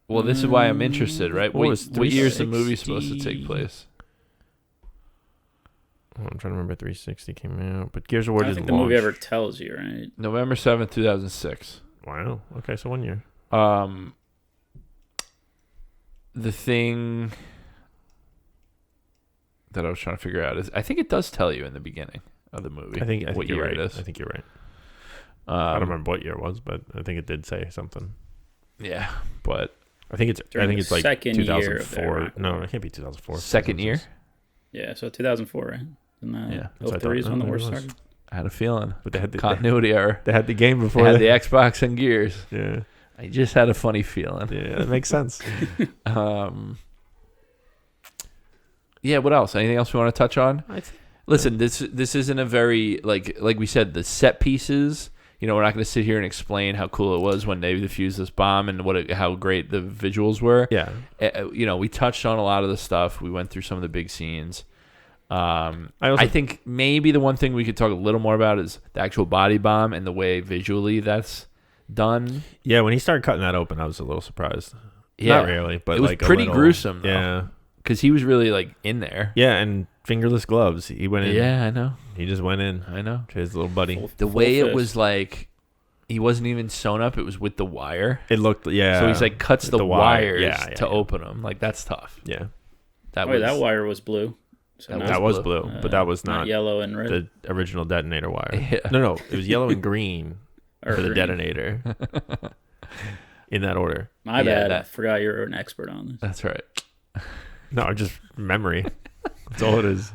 Well, this is why I'm interested, right? What year is the movie 360? supposed to take place? Oh, I'm trying to remember. 360 came out, but Gears of War I don't didn't think the movie launch. ever tells you, right? November 7th, 2006. Wow. Okay, so 1 year. The thing that I was trying to figure out is I think it does tell you in the beginning of the movie. I think what you're year right. it is. I think you're right. I don't remember what year it was, but I think it did say something. Yeah, but I think it's like second year of 2004. No, it can't be 2004. second year. Yeah, so 2004, right? And, Yeah, that's what I 03 is thought. when the No, war it was. started. I had a feeling. But they had the Continuity error. They had the game They before. had the Xbox and Gears. Yeah, I just had a funny feeling. yeah, that makes sense. Yeah. What else? Anything else we want to touch on? Listen, this isn't a very like we said, the set pieces. We're not going to sit here and explain how cool it was when they defused this bomb and how great the visuals were. Yeah. We touched on a lot of the stuff. We went through some of the big scenes. I think maybe the one thing we could talk a little more about is the actual body bomb and the way visually that's done. Yeah, when he started cutting that open, I was a little surprised. Yeah. Not really, but it was like pretty gruesome, though. Yeah. Because he was really like in there. Yeah, and fingerless gloves. He went in. Yeah, I know. He just went in. I know. To his little buddy. The way it was like, he wasn't even sewn up. It was with the wire. It looked, yeah. So he's like cuts the wires yeah, to open them. Like, that's tough. Yeah. That wire was blue. So that was blue, but that was not yellow and red. The original detonator wire. Yeah. No, it was yellow and green for the green. detonator. In that order. My bad. I forgot you're an expert on this. That's right. No, just memory. That's all it is.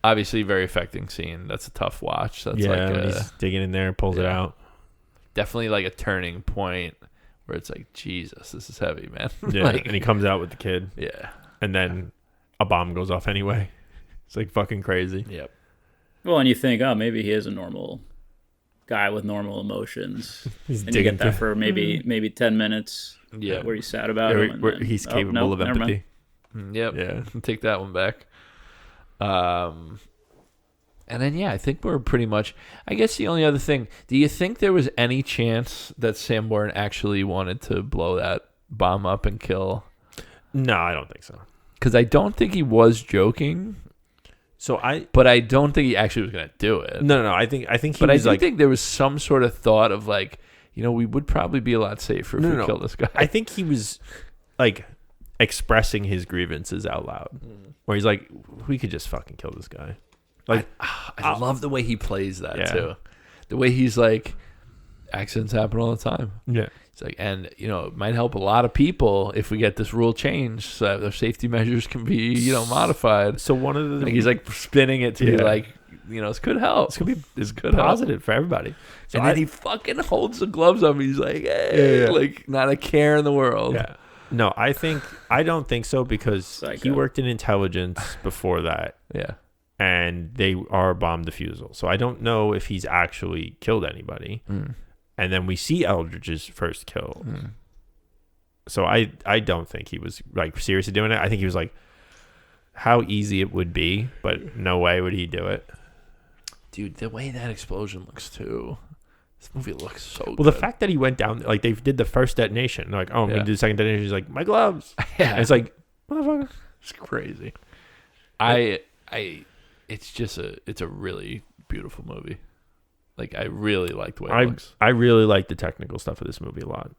Obviously, very affecting scene. That's a tough watch. That's when he's digging in there, pulls it out. Definitely like a turning point where it's like, Jesus, this is heavy, man. Yeah, and he comes out with the kid. Yeah. And then a bomb goes off anyway. It's like fucking crazy. Yep. Well, and you think, oh, maybe he is a normal guy with normal emotions. He's and you get that for maybe 10 minutes. Yeah. Where he's sad about him. Where he's capable of empathy. Yep. Yeah. Take that one back. And then, I think we're pretty much... I guess the only other thing... Do you think there was any chance that Sanborn actually wanted to blow that bomb up and kill? No, I don't think so. Because I don't think he was joking. But I don't think he actually was going to do it. No. I think he but was I do think there was some sort of thought of like, we would probably be a lot safer if we kill this guy. I think he was like expressing his grievances out loud. Where he's like, we could just fucking kill this guy. Like, I love the way he plays that too. The way he's like, accidents happen all the time. Yeah. It's like, and it might help a lot of people if we get this rule changed so that their safety measures can be, modified. So one of the he's like spinning it to be like, this could help. This could positive for everybody. So and then he fucking holds the gloves up. He's like, hey, like not a care in the world. Yeah. No, I don't think so because he worked in intelligence before that. Yeah. And they are bomb defusal. So I don't know if he's actually killed anybody. And then we see Eldridge's first kill. So I don't think he was like seriously doing it. I think he was like, how easy it would be, but no way would he do it. Dude, the way that explosion looks too. This movie looks so good. Well, the fact that he went down, like they did the first detonation. They're like, oh, I'm going to do the second detonation. He's like, my gloves. Yeah. And it's like, motherfucker. It's crazy. It's a really beautiful movie. Like, I really like the way it looks. I really like the technical stuff of this movie a lot.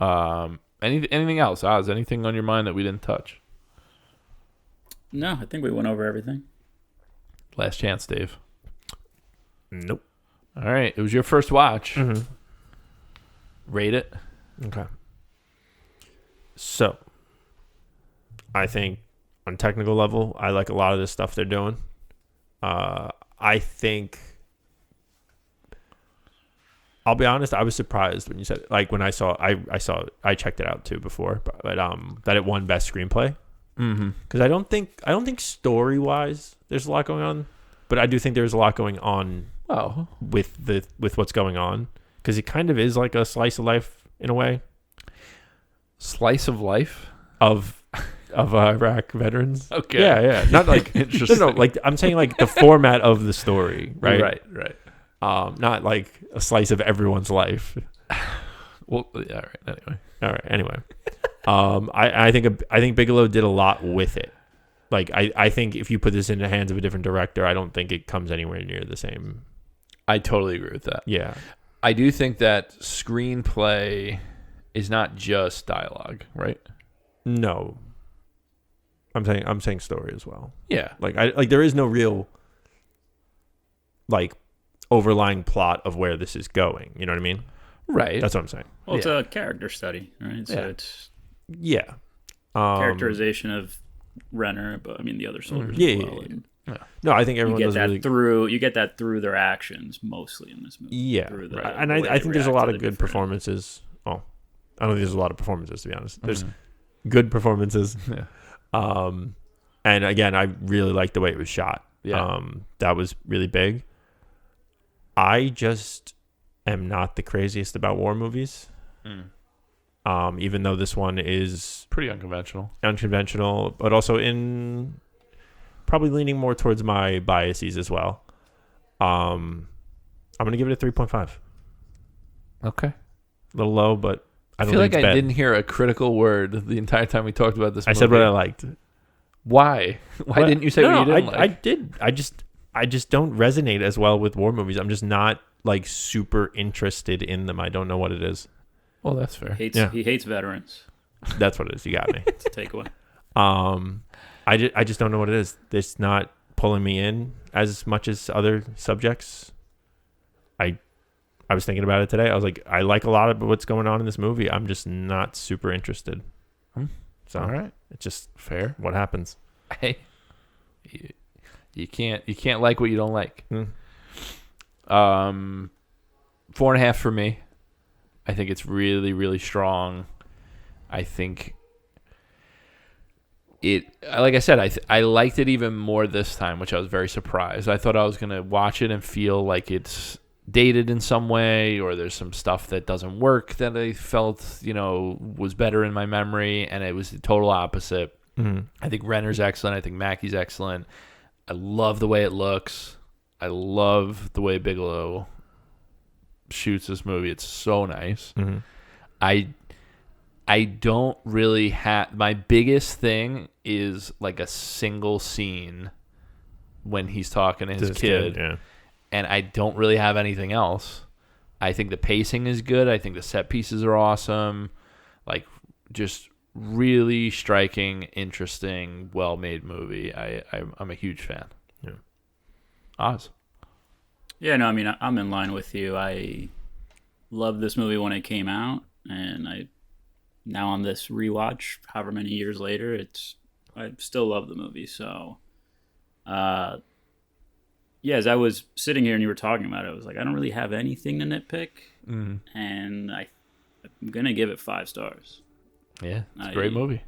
Yeah. Anything else, Oz? Anything on your mind that we didn't touch? No, I think we went over everything. Last chance, Dave. Nope. All right. It was your first watch. Mm-hmm. Rate it. Okay. So, I think on technical level, I like a lot of this stuff they're doing. I think, I'll be honest, I was surprised when you said, like, when I checked it out too before, but that it won Best Screenplay. Mm-hmm. Because I don't think story wise there's a lot going on, but I do think there's a lot going on. Oh, with what's going on, because it kind of is like a slice of life in a way. Slice of life of Iraq veterans. Okay. Yeah. Not like interesting. No, like I'm saying, like the format of the story, right? Right. Not like a slice of everyone's life. Well, yeah. All right. Anyway, I think Bigelow did a lot with it. Like I think if you put this in the hands of a different director, I don't think it comes anywhere near the same. I totally agree with that. Yeah. I do think that screenplay is not just dialogue, right? No. I'm saying story as well. Yeah. Like there is no real like overlying plot of where this is going. You know what I mean? Right. That's what I'm saying. Well, it's a character study, right? So it's Yeah. characterization of Renner, but I mean the other soldiers as well. And no, I think everyone you does get that really. you get that through their actions mostly in this movie. Yeah, Through and the way I they think there's a react lot to of the good different- performances. Oh, I don't think there's a lot of performances, to be honest. There's good performances. Yeah. And again, I really liked the way it was shot. Yeah. That was really big. I just am not the craziest about war movies. Even though this one is Pretty unconventional, but also in probably leaning more towards my biases as well. I'm going to give it a 3.5. Okay. A little low, but I don't feel think like it's I bad. didn't hear a critical word the entire time we talked about this movie. I said what I liked. Why? Why didn't you say what you didn't like? I did. I just don't resonate as well with war movies. I'm just not like super interested in them. I don't know what it is. Well, that's fair. He hates veterans. That's what it is. You got me. It's a takeaway. I just don't know what it is. It's not pulling me in as much as other subjects. I was thinking about it today. I was like, I like a lot of what's going on in this movie. I'm just not super interested. So all right, it's just fair. what happens. Hey, you can't like what you don't like. 4.5 for me. I think it's really, really strong. I think it, like I said, I liked it even more this time, which I was very surprised. I thought I was going to watch it and feel like it's dated in some way, or there's some stuff that doesn't work that I felt, was better in my memory, and it was the total opposite. I think Renner's excellent. I think Mackie's excellent. I love the way it looks. I love the way Bigelow shoots this movie. It's so nice. I don't really have, my biggest thing is like a single scene when he's talking to his kid. And I don't really have anything else. I think the pacing is good. I think the set pieces are awesome. Like, just really striking, interesting, well-made movie. I'm a huge fan. Yeah. Oz. Yeah, no, I mean, I'm in line with you. I loved this movie when it came out, and now on this rewatch, however many years later, I still love the movie. So, yeah, as I was sitting here and you were talking about it, I was like, I don't really have anything to nitpick, and I'm gonna give it 5 stars. Yeah, it's a great movie.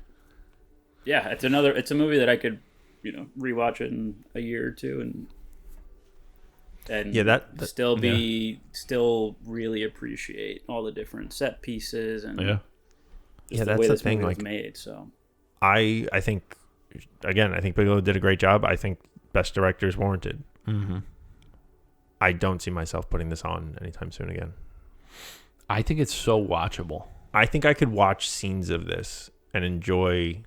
Yeah, it's a movie that I could, rewatch it in a year or two, and still really appreciate all the different set pieces and that's the way the this thing. movie Like, was made. So I think Bigelow did a great job. I think Best Director is warranted. I don't see myself putting this on anytime soon again. I think it's so watchable. I think I could watch scenes of this and enjoy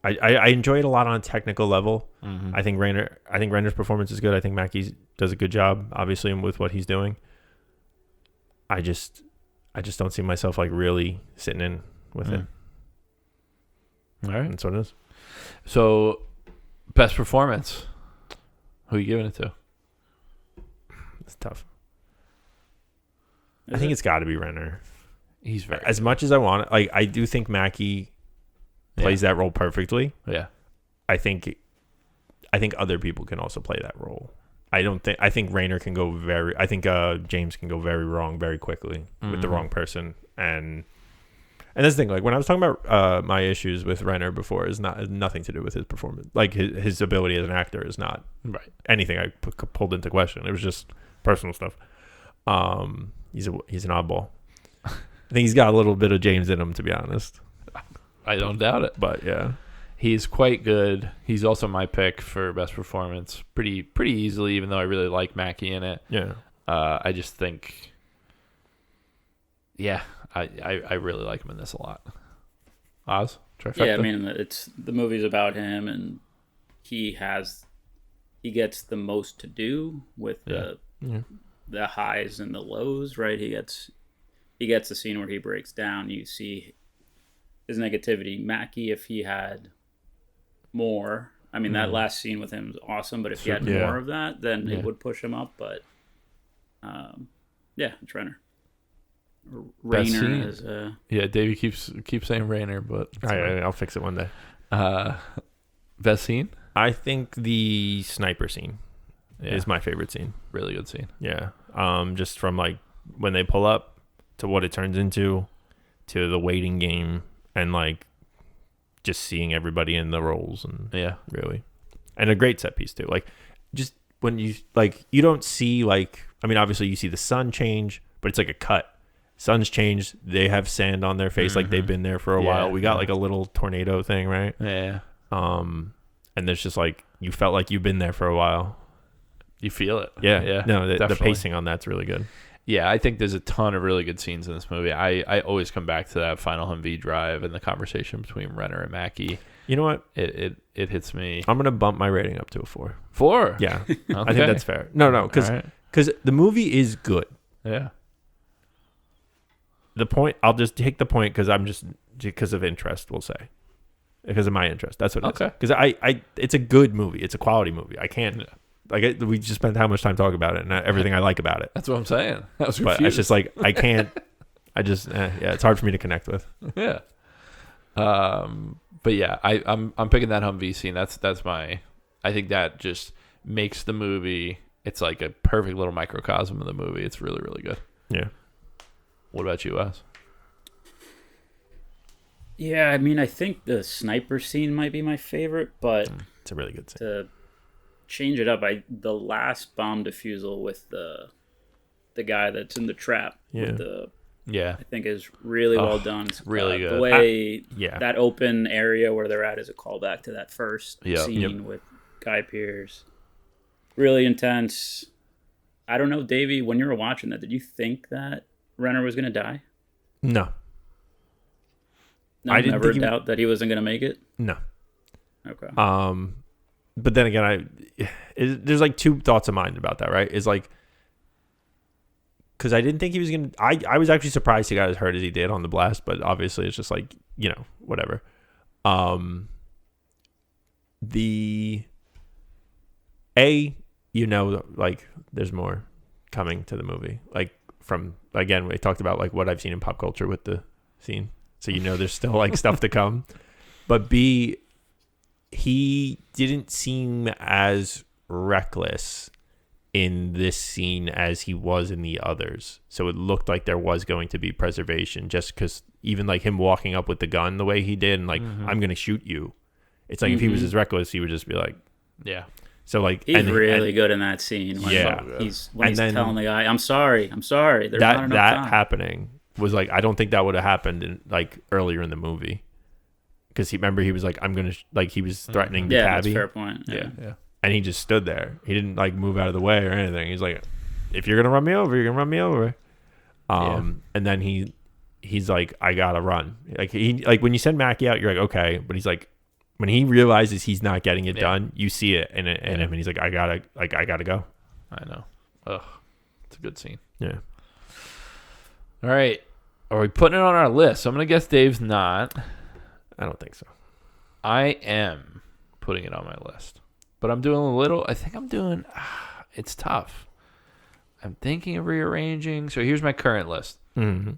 I enjoy it a lot on a technical level. Mm-hmm. I think Renner's performance is good. I think Mackie does a good job, obviously, with what he's doing. I just don't see myself like really sitting in with it. All right. That's what it is. So, best performance. Who are you giving it to? It's tough. I think it's got to be Renner. He's very as much as I want it. Like, I do think Mackie plays that role perfectly. Yeah. I think other people can also play that role. I think Renner can go James can go very wrong very quickly with the wrong person. And that's the thing, like when I was talking about my issues with Renner before is nothing to do with his performance. Like his ability as an actor is not anything I pulled into question. It was just personal stuff. He's an oddball. I think he's got a little bit of James in him, to be honest. I don't doubt it. But yeah. He's quite good. He's also my pick for best performance pretty easily, even though I really like Mackie in it. Yeah. I just think, I really like him in this a lot. Oz? Trifecta? Yeah, I mean, the movie's about him, and he gets the most to do with the highs and the lows, right? He gets the scene where he breaks down. You see his negativity. Mackie, if he had more, I mean, that last scene with him is awesome, but if he had more of that, then it would push him up. But it's Renner. Rainer is Davey keeps saying Rainer, but I'll fix it one day. Best scene? I think the sniper scene is my favorite scene. Really good scene. Yeah. Just from like when they pull up to what it turns into, to the waiting game, and like just seeing everybody in the roles, and really, and a great set piece too. Like just when you don't see, like, I mean, obviously you see the sun change, but it's like a cut. Sun's changed. They have sand on their face, like they've been there for a while. We got like a little tornado thing, right? Yeah. And there's just like, you felt like you've been there for a while. You feel it. Yeah. No, the pacing on that's really good. Yeah, I think there's a ton of really good scenes in this movie. I always come back to that final Humvee drive and the conversation between Renner and Mackie. You know what? It hits me. I'm gonna bump my rating up to a 4. 4? Yeah. Okay. I think that's fair. No, because the movie is good. Yeah. The point, I'll just take the point because of interest, we'll say. Because of my interest. That's what it is. Okay. Because it's a good movie. It's a quality movie. I can't, we just spent how much time talking about it and everything I like about it. That's what I'm saying. I was confused. But it's just like, I can't, it's hard for me to connect with. Yeah. But yeah, I'm picking that Humvee scene. That's my, I think that just makes the movie, it's like a perfect little microcosm of the movie. It's really, really good. Yeah. What about you, Wes? Yeah, I mean, I think the sniper scene might be my favorite, but it's a really good scene. To change it up, the last bomb defusal with the guy that's in the trap, I think is really well done. It's really good. The way that open area where they're at is a callback to that first scene with Guy Pearce. Really intense. I don't know, Davey, when you were watching that, did you think that Renner was going to die? No. I never doubt that he wasn't going to make it? No. Okay. But then again, there's like two thoughts of mine about that, right? Is like, because I didn't think he was going to, I was actually surprised he got as hurt as he did on the blast, but obviously it's just like, whatever. Like there's more coming to the movie. Like from, again, we talked about like what I've seen in pop culture with the scene. So, there's still like stuff to come. But B, he didn't seem as reckless in this scene as he was in the others. So it looked like there was going to be preservation, just because even like him walking up with the gun the way he did and like, I'm going to shoot you. It's like if he was as reckless, he would just be like, yeah. So like he's really good in that scene. When he's telling the guy, I'm sorry. There's not enough time. Happening was like, I don't think that would have happened in like earlier in the movie. Because he was like, I'm going to, he was threatening the cabbie. Yeah, that's a fair point. Yeah. And he just stood there. He didn't like move out of the way or anything. He's like, if you're going to run me over, you're going to run me over. And then he's like, I got to run. Like when you send Mackie out, you're like, okay. But he's like, when he realizes he's not getting it done, you see it in him, and he's like, I gotta go. I know. Ugh, it's a good scene. Yeah. All right, are we putting it on our list? I'm gonna guess Dave's not. I don't think so. I am putting it on my list, but I'm doing a little. I think I'm doing. It's tough. I'm thinking of rearranging. So here's my current list. Mm-hmm.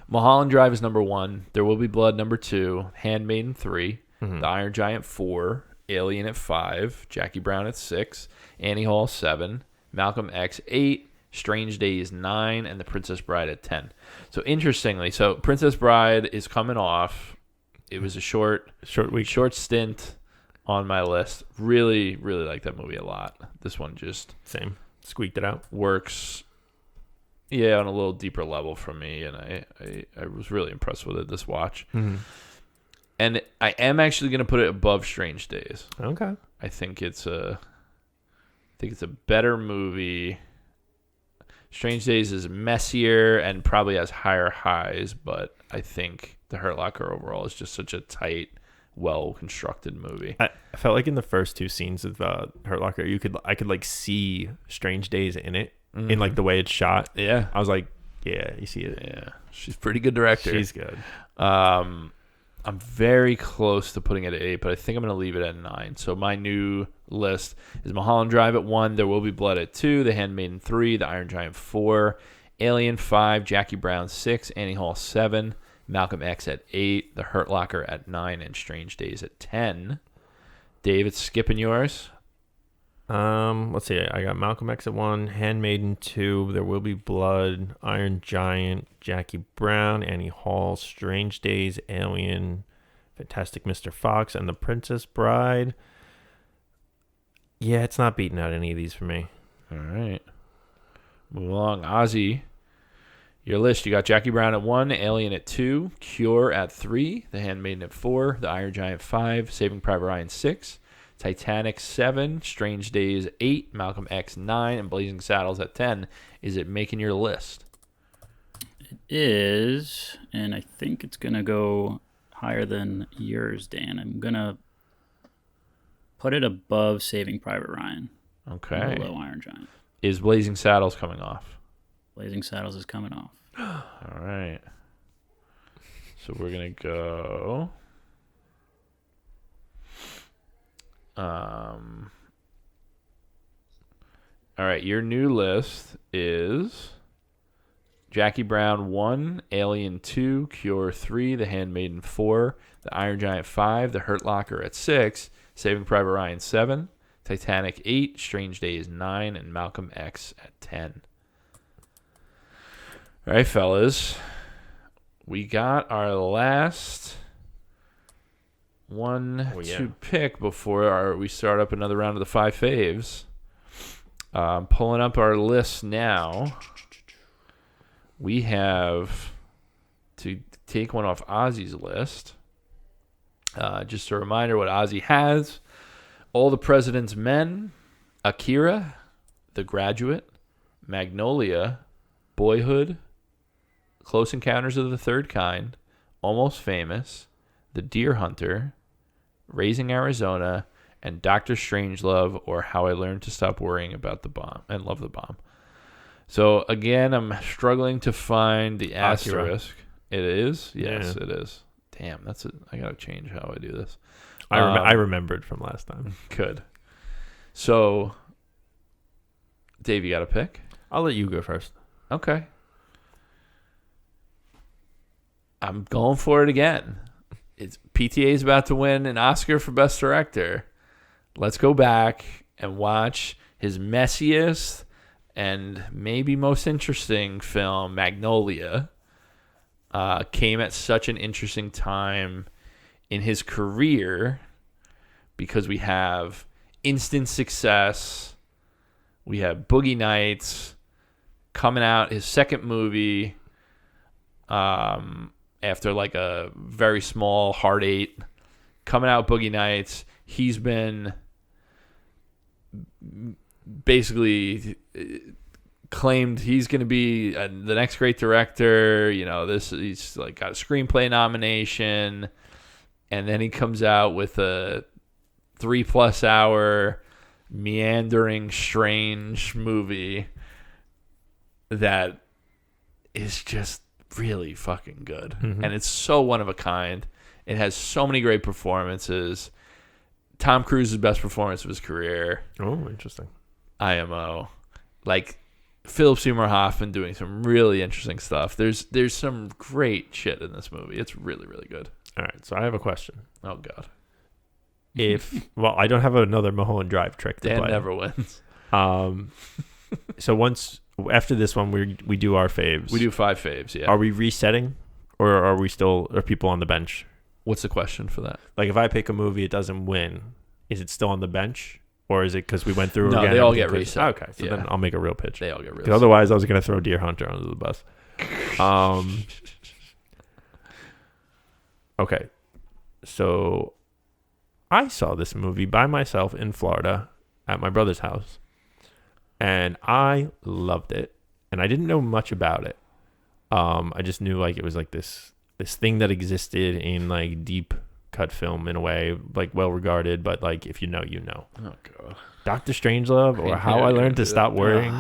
Mulholland Drive is number 1. There Will Be Blood number 2. Handmaiden 3. Mm-hmm. The Iron Giant 4. Alien at 5. Jackie Brown at 6. Annie Hall 7. Malcolm X 8. Strange Days 9. And The Princess Bride at 10. So interestingly, Princess Bride is coming off. It was a short stint on my list. Really, really like that movie a lot. This one just same squeaked it out. Works, on a little deeper level for me, and I was really impressed with it this watch. Mm-hmm. And I am actually going to put it above Strange Days. Okay. I think it's a better movie. Strange Days is messier and probably has higher highs, but I think The Hurt Locker overall is just such a tight, well-constructed movie. I felt like in the first 2 scenes of Hurt Locker, I could like see Strange Days in it, in like the way it's shot. Yeah, I was like, yeah, you see it. Yeah, she's a pretty good director. She's good. I'm very close to putting it at 8, but I think I'm going to leave it at 9. So my new list is Mulholland Drive at 1, There Will Be Blood at 2, The Handmaiden 3, The Iron Giant 4, Alien 5, Jackie Brown 6, Annie Hall 7, Malcolm X at 8, The Hurt Locker at 9, and Strange Days at 10. Dave, it's skipping yours. Let's see. I got Malcolm X at 1, Handmaiden 2, There Will Be Blood, Iron Giant, Jackie Brown, Annie Hall, Strange Days, Alien, Fantastic Mr. Fox, and The Princess Bride. Yeah, it's not beating out any of these for me. All right. Move along. Ozzy. Your list, you got Jackie Brown at 1, Alien at 2, Cure at 3, The Handmaiden at 4, The Iron Giant 5, Saving Private Ryan 6, Titanic 7, Strange Days 8, Malcolm X 9, and Blazing Saddles at 10. Is it making your list? It is, and I think it's going to go higher than yours, Dan. I'm going to put it above Saving Private Ryan. Okay. Below Iron Giant. Is Blazing Saddles coming off? Blazing Saddles is coming off. All right. So we're going to go... all right, your new list is Jackie Brown 1, Alien 2, Cure 3, The Handmaiden 4, The Iron Giant 5, The Hurt Locker at 6, Saving Private Ryan 7, Titanic 8, Strange Days 9, and Malcolm X at 10. All right, fellas. We got our last one to pick before we start up another round of the 5 faves. Pulling up our list now. We have to take one off Ozzy's list. Just a reminder what Ozzy has. All the President's Men, Akira, The Graduate, Magnolia, Boyhood, Close Encounters of the Third Kind, Almost Famous, The Deer Hunter, Raising Arizona, and Dr. Strangelove, or How I Learned to Stop Worrying About the Bomb and Love the Bomb. So, again, I'm struggling to find the asterisk. It is? Yes, it is. Damn, I got to change how I do this. I remembered from last time. Good. So, Dave, you got a pick? I'll let you go first. Okay. I'm going for it again. PTA is about to win an Oscar for Best Director. Let's go back and watch his messiest and maybe most interesting film, Magnolia. Came at such an interesting time in his career because we have instant success. We have Boogie Nights coming out, his second movie, after like a very small Hard 8, coming out Boogie Nights. He's been basically claimed he's going to be the next great director. You know, he's like got a screenplay nomination. and then he comes out with a 3+ hour meandering, strange movie that is just really fucking good. Mm-hmm. And it's so one of a kind. It has so many great performances. Tom Cruise's best performance of his career. Oh, interesting. IMO. Like Philip Seymour Hoffman doing some really interesting stuff. There's some great shit in this movie. It's really, really good. All right, so I have a question. Oh, God. Well, I don't have another Mulholland Drive trick to Dan play. never wins. So after this one, we do our faves. We do 5 faves, yeah. Are we resetting, or are people on the bench? What's the question for that? Like, if I pick a movie, it doesn't win. Is it still on the bench, or is it because we went through? No, again, they all everything get reset. Okay, so then I'll make a real pitch. They all get reset. Because otherwise, I was going to throw Deer Hunter under the bus. Okay, so I saw this movie by myself in Florida at my brother's house, and I loved it. And I didn't know much about it. I just knew like it was like this thing that existed in like deep cut film in a way, like well regarded, but like if you know, you know. Oh God. Dr. Strangelove, or How I Learned to Stop Worrying.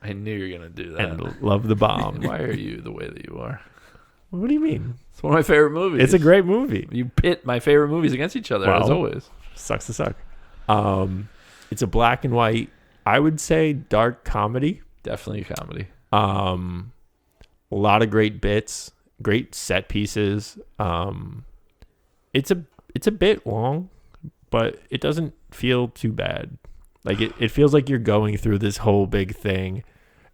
I knew you were gonna do that. And Love the Bomb. Why are you the way that you are? What do you mean? It's one of my favorite movies. It's a great movie. You pit my favorite movies against each other, as always. Sucks to suck. It's a black and white, I would say, dark comedy. Definitely a comedy. A lot of great bits, great set pieces. It's a bit long, but it doesn't feel too bad. Like it feels like you're going through this whole big thing,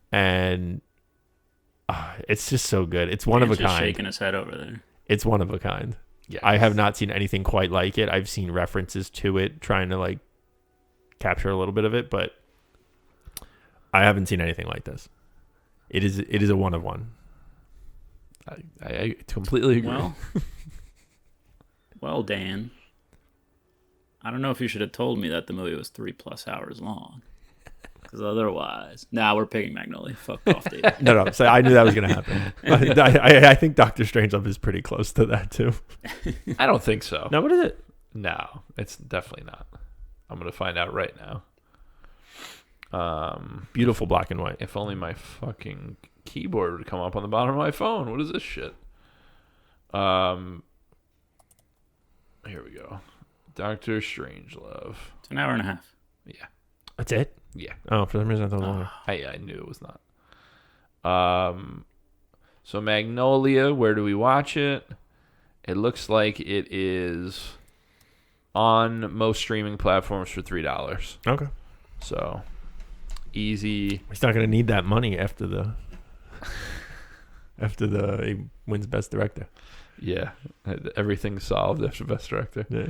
and it's just so good. It's one of a just kind. Shaking his head over there. It's one of a kind. Yeah, I have not seen anything quite like it. I've seen references to it, trying to like capture a little bit of it, but I haven't seen anything like this. It is a one of one. I completely agree. Well, Dan, I don't know if you should have told me that the movie was 3+ hours long. Because otherwise, we're picking Magnolia. Fuck off, dude. No. So I knew that was going to happen. I think Doctor Strangelove is pretty close to that too. I don't think so. No, what is it? No, it's definitely not. I'm gonna find out right now. Beautiful black and white. If only my fucking keyboard would come up on the bottom of my phone. What is this shit? Here we go. Doctor Strangelove. It's an hour and a half. Yeah. That's it? Yeah. Oh, for some reason I thought it was longer. I knew it was not. So Magnolia, where do we watch it? It looks like it is on most streaming platforms for $3. Okay. So easy. He's not going to need that money after he wins Best Director. Yeah. Everything's solved after Best Director. Yeah.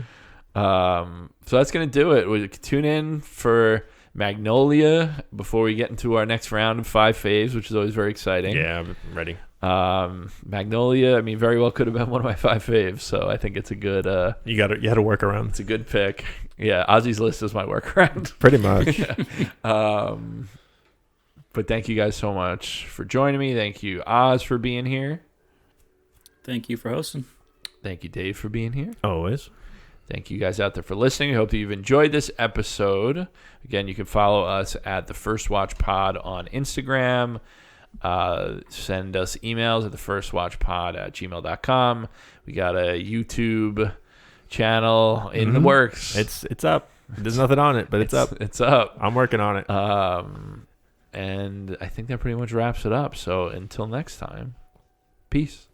So that's going to do it. We tune in for Magnolia before we get into our next round of 5 faves, which is always very exciting. Yeah, I'm ready. Magnolia, I mean, very well could have been one of my 5 faves, so I think it's a good You had to work around. it's a good pick. Yeah, Ozzy's List is my workaround. Pretty much. But thank you guys so much for joining me. Thank you, Oz, for being here. Thank you for hosting. Thank you, Dave, for being here. Always. Thank you guys out there for listening. I hope that you've enjoyed this episode. Again, you can follow us at The First Watch Pod on Instagram. Send us emails at thefirstwatchpod@gmail.com. We got a YouTube channel in the works. It's up. There's nothing on it, but it's up. It's up. I'm working on it. And I think that pretty much wraps it up. So until next time, peace.